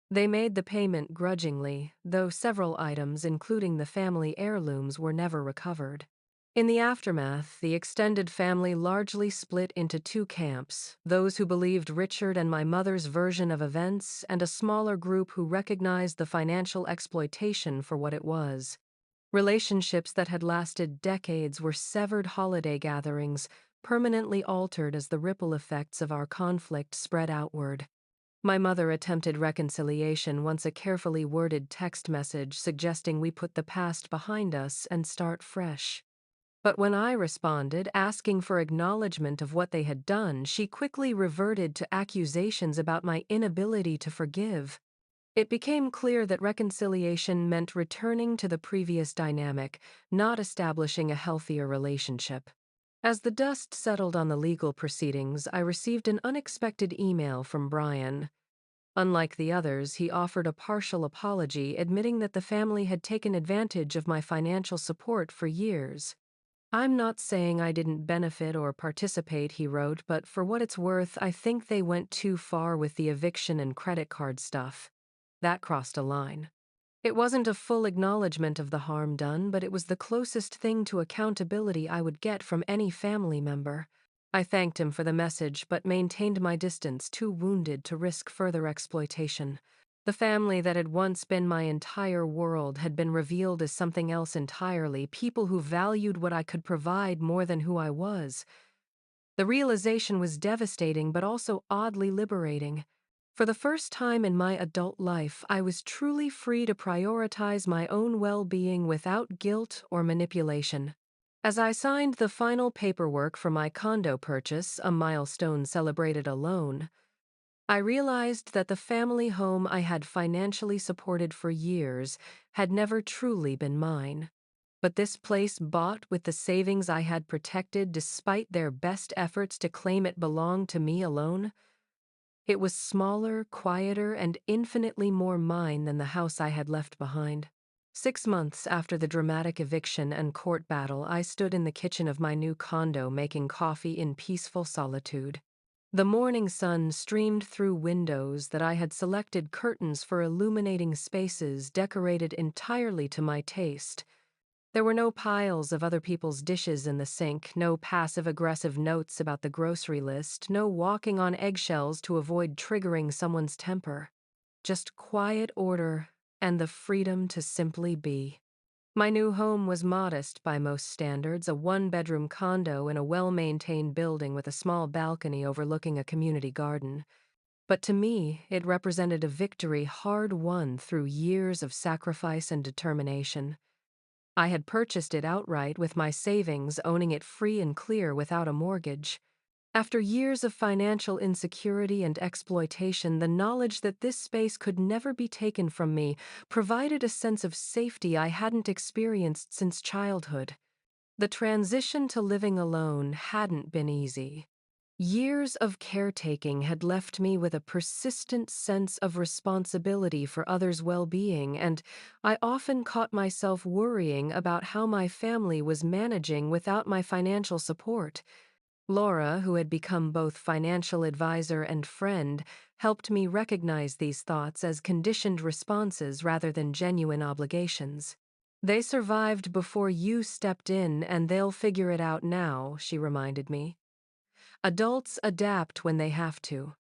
They made the payment grudgingly, though several items, including the family heirlooms, were never recovered. In the aftermath, the extended family largely split into two camps: those who believed Richard and my mother's version of events, and a smaller group who recognized the financial exploitation for what it was. Relationships that had lasted decades were severed. Holiday gatherings permanently altered as the ripple effects of our conflict spread outward. My mother attempted reconciliation once, a carefully worded text message suggesting we put the past behind us and start fresh. But when I responded, asking for acknowledgement of what they had done, she quickly reverted to accusations about my inability to forgive. It became clear that reconciliation meant returning to the previous dynamic, not establishing a healthier relationship. As the dust settled on the legal proceedings, I received an unexpected email from Brian. Unlike the others, he offered a partial apology, admitting that the family had taken advantage of my financial support for years. "I'm not saying I didn't benefit or participate," he wrote, "but for what it's worth, I think they went too far with the eviction and credit card stuff. That crossed a line." It wasn't a full acknowledgement of the harm done, but it was the closest thing to accountability I would get from any family member. I thanked him for the message, but maintained my distance, too wounded to risk further exploitation. The family that had once been my entire world had been revealed as something else entirely, people who valued what I could provide more than who I was. The realization was devastating, but also oddly liberating. For the first time in my adult life, I was truly free to prioritize my own well-being without guilt or manipulation. As I signed the final paperwork for my condo purchase, a milestone celebrated alone, I realized that the family home I had financially supported for years had never truly been mine. But this place, bought with the savings I had protected despite their best efforts to claim it belonged to me alone, it was smaller, quieter, and infinitely more mine than the house I had left behind. 6 months after the dramatic eviction and court battle, I stood in the kitchen of my new condo making coffee in peaceful solitude. The morning sun streamed through windows that I had selected curtains for, illuminating spaces decorated entirely to my taste. There were no piles of other people's dishes in the sink, no passive-aggressive notes about the grocery list, no walking on eggshells to avoid triggering someone's temper. Just quiet order and the freedom to simply be. My new home was modest by most standards, a one-bedroom condo in a well-maintained building with a small balcony overlooking a community garden. But to me, it represented a victory hard-won through years of sacrifice and determination. I had purchased it outright with my savings, owning it free and clear without a mortgage. After years of financial insecurity and exploitation, the knowledge that this space could never be taken from me provided a sense of safety I hadn't experienced since childhood. The transition to living alone hadn't been easy. Years of caretaking had left me with a persistent sense of responsibility for others' well-being, and I often caught myself worrying about how my family was managing without my financial support. Laura, who had become both financial advisor and friend, helped me recognize these thoughts as conditioned responses rather than genuine obligations. "They survived before you stepped in, and they'll figure it out now," she reminded me. Adults adapt when they have to.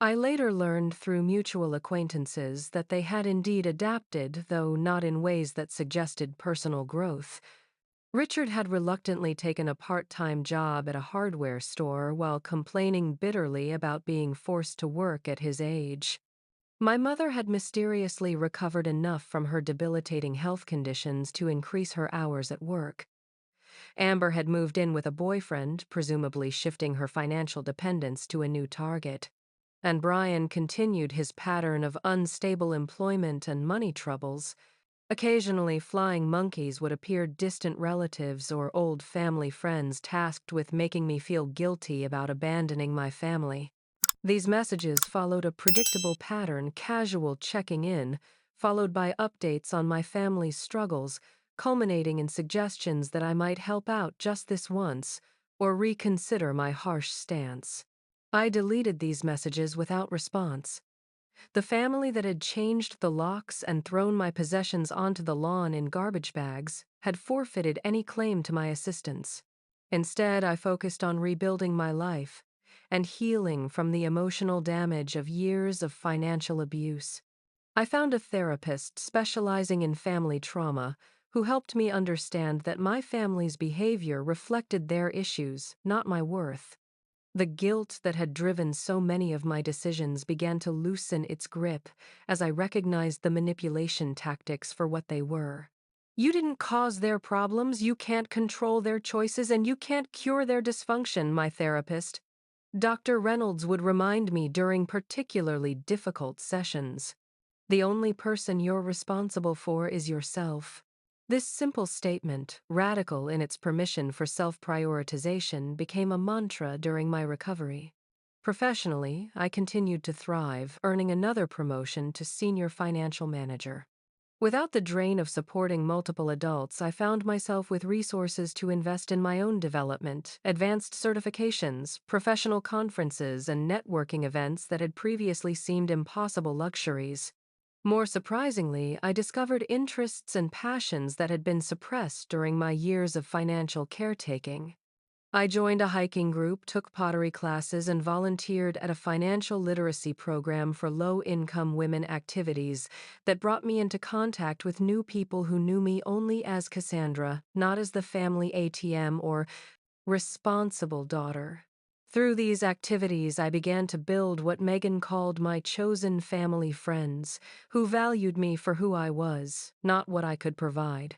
I later learned through mutual acquaintances that they had indeed adapted, though not in ways that suggested personal growth. Richard had reluctantly taken a part-time job at a hardware store while complaining bitterly about being forced to work at his age. My mother had mysteriously recovered enough from her debilitating health conditions to increase her hours at work. Amber had moved in with a boyfriend, presumably shifting her financial dependence to a new target. And Brian continued his pattern of unstable employment and money troubles. Occasionally, flying monkeys would appear, distant relatives or old family friends tasked with making me feel guilty about abandoning my family. These messages followed a predictable pattern: casual checking in, followed by updates on my family's struggles, culminating in suggestions that I might help out just this once or reconsider my harsh stance. I deleted these messages without response. The family that had changed the locks and thrown my possessions onto the lawn in garbage bags had forfeited any claim to my assistance. Instead, I focused on rebuilding my life and healing from the emotional damage of years of financial abuse. I found a therapist specializing in family trauma who helped me understand that my family's behavior reflected their issues, not my worth. The guilt that had driven so many of my decisions began to loosen its grip as I recognized the manipulation tactics for what they were. You didn't cause their problems, you can't control their choices, and you can't cure their dysfunction, my therapist. Dr. Reynolds would remind me during particularly difficult sessions. The only person you're responsible for is yourself. This simple statement, radical in its permission for self-prioritization, became a mantra during my recovery. Professionally, I continued to thrive, earning another promotion to senior financial manager. Without the drain of supporting multiple adults, I found myself with resources to invest in my own development, advanced certifications, professional conferences, and networking events that had previously seemed impossible luxuries. More surprisingly, I discovered interests and passions that had been suppressed during my years of financial caretaking. I joined a hiking group, took pottery classes, and volunteered at a financial literacy program for low-income women activities that brought me into contact with new people who knew me only as Cassandra, not as the family ATM or responsible daughter. Through these activities, I began to build what Megan called my chosen family friends, who valued me for who I was, not what I could provide.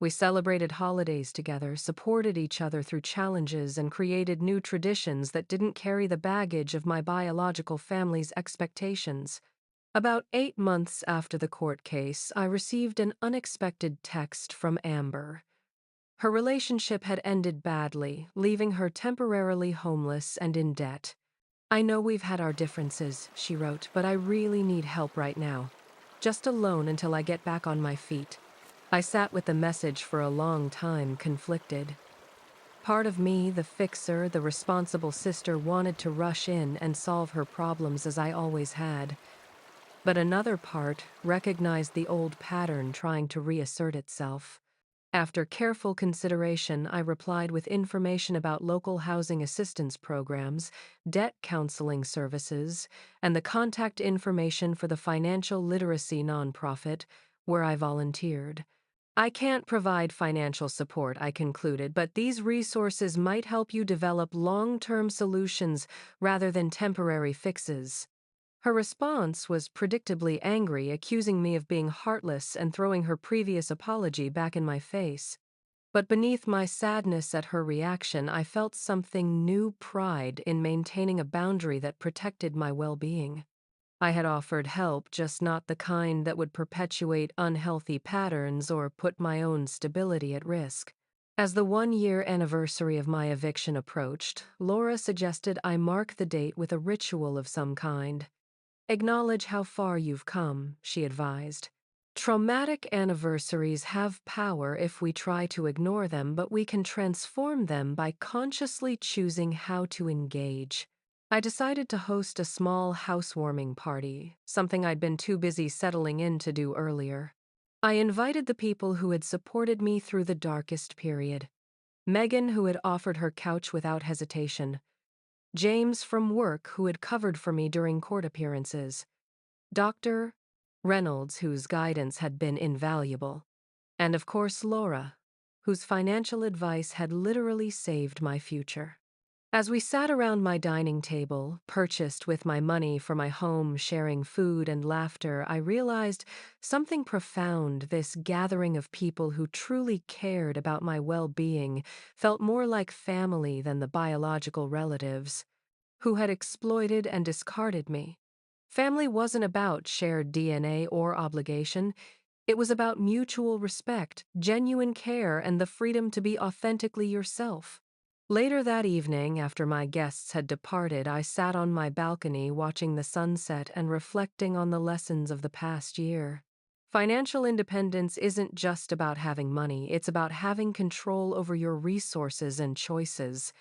We celebrated holidays together, supported each other through challenges, and created new traditions that didn't carry the baggage of my biological family's expectations. About 8 months after the court case, I received an unexpected text from Amber. Her relationship had ended badly, leaving her temporarily homeless and in debt. "I know we've had our differences," she wrote, "but I really need help right now. Just a loan until I get back on my feet." I sat with the message for a long time, conflicted. Part of me, the fixer, the responsible sister, wanted to rush in and solve her problems as I always had. But another part recognized the old pattern trying to reassert itself. After careful consideration, I replied with information about local housing assistance programs, debt counseling services, and the contact information for the financial literacy nonprofit where I volunteered. "I can't provide financial support," I concluded, "but these resources might help you develop long-term solutions rather than temporary fixes." Her response was predictably angry, accusing me of being heartless and throwing her previous apology back in my face. But beneath my sadness at her reaction, I felt something new: pride in maintaining a boundary that protected my well-being. I had offered help, just not the kind that would perpetuate unhealthy patterns or put my own stability at risk. As the 1-year anniversary of my eviction approached, Laura suggested I mark the date with a ritual of some kind. "Acknowledge how far you've come," she advised. "Traumatic anniversaries have power if we try to ignore them, but we can transform them by consciously choosing how to engage." I decided to host a small housewarming party, something I'd been too busy settling in to do earlier. I invited the people who had supported me through the darkest period. Megan, who had offered her couch without hesitation. James from work, who had covered for me during court appearances. Dr. Reynolds, whose guidance had been invaluable. And of course, Laura, whose financial advice had literally saved my future. As we sat around my dining table, purchased with my money for my home, sharing food and laughter, I realized something profound. This gathering of people who truly cared about my well-being felt more like family than the biological relatives who had exploited and discarded me. Family wasn't about shared DNA or obligation. It was about mutual respect, genuine care, and the freedom to be authentically yourself. Later that evening, after my guests had departed, I sat on my balcony watching the sunset and reflecting on the lessons of the past year. Financial independence isn't just about having money, it's about having control over your resources and choices.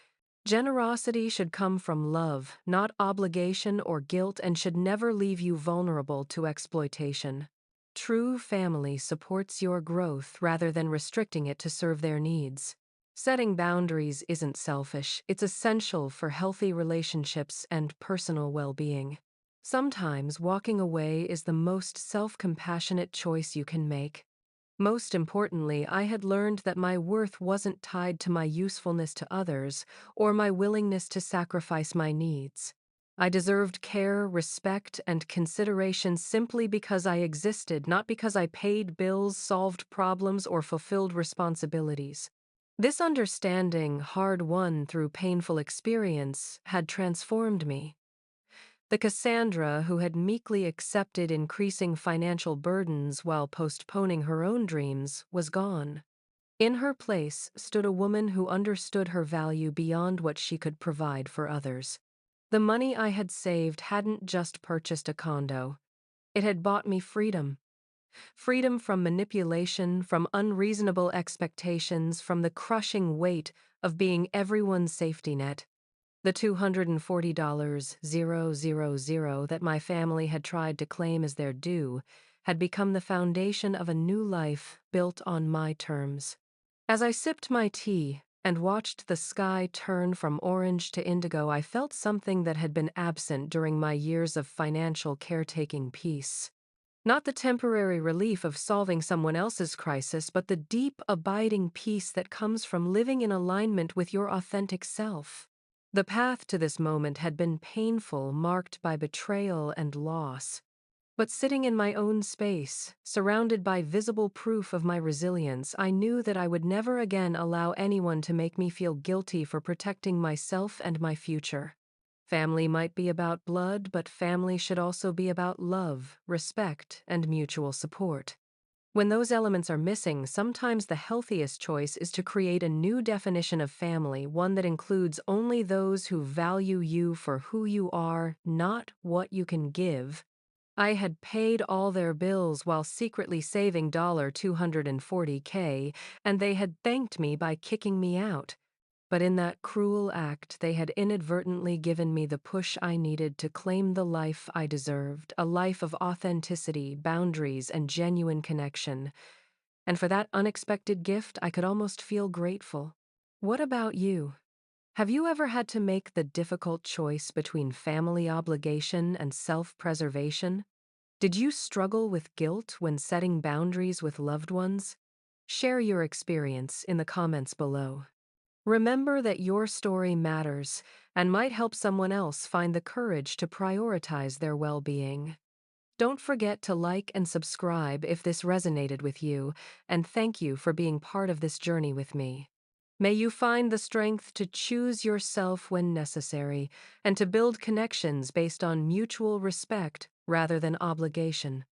Generosity should come from love, not obligation or guilt, and should never leave you vulnerable to exploitation. True family supports your growth rather than restricting it to serve their needs. Setting boundaries isn't selfish, it's essential for healthy relationships and personal well-being. Sometimes walking away is the most self-compassionate choice you can make. Most importantly, I had learned that my worth wasn't tied to my usefulness to others or my willingness to sacrifice my needs. I deserved care, respect, and consideration simply because I existed, not because I paid bills, solved problems, or fulfilled responsibilities. This understanding, hard won through painful experience, had transformed me. The Cassandra who had meekly accepted increasing financial burdens while postponing her own dreams was gone. In her place stood a woman who understood her value beyond what she could provide for others. The money I had saved hadn't just purchased a condo. It had bought me freedom. Freedom from manipulation, from unreasonable expectations, from the crushing weight of being everyone's safety net. The $240,000 that my family had tried to claim as their due had become the foundation of a new life built on my terms. As I sipped my tea and watched the sky turn from orange to indigo, I felt something that had been absent during my years of financial caretaking peace. Not the temporary relief of solving someone else's crisis, but the deep, abiding peace that comes from living in alignment with your authentic self. The path to this moment had been painful, marked by betrayal and loss. But sitting in my own space, surrounded by visible proof of my resilience, I knew that I would never again allow anyone to make me feel guilty for protecting myself and my future. Family might be about blood, but family should also be about love, respect, and mutual support. When those elements are missing, sometimes the healthiest choice is to create a new definition of family, one that includes only those who value you for who you are, not what you can give. I had paid all their bills while secretly saving $240K, and they had thanked me by kicking me out. But in that cruel act, they had inadvertently given me the push I needed to claim the life I deserved, a life of authenticity, boundaries, and genuine connection. And for that unexpected gift, I could almost feel grateful. What about you? Have you ever had to make the difficult choice between family obligation and self-preservation? Did you struggle with guilt when setting boundaries with loved ones? Share your experience in the comments below. Remember that your story matters and might help someone else find the courage to prioritize their well-being. Don't forget to like and subscribe if this resonated with you, and thank you for being part of this journey with me. May you find the strength to choose yourself when necessary and to build connections based on mutual respect rather than obligation.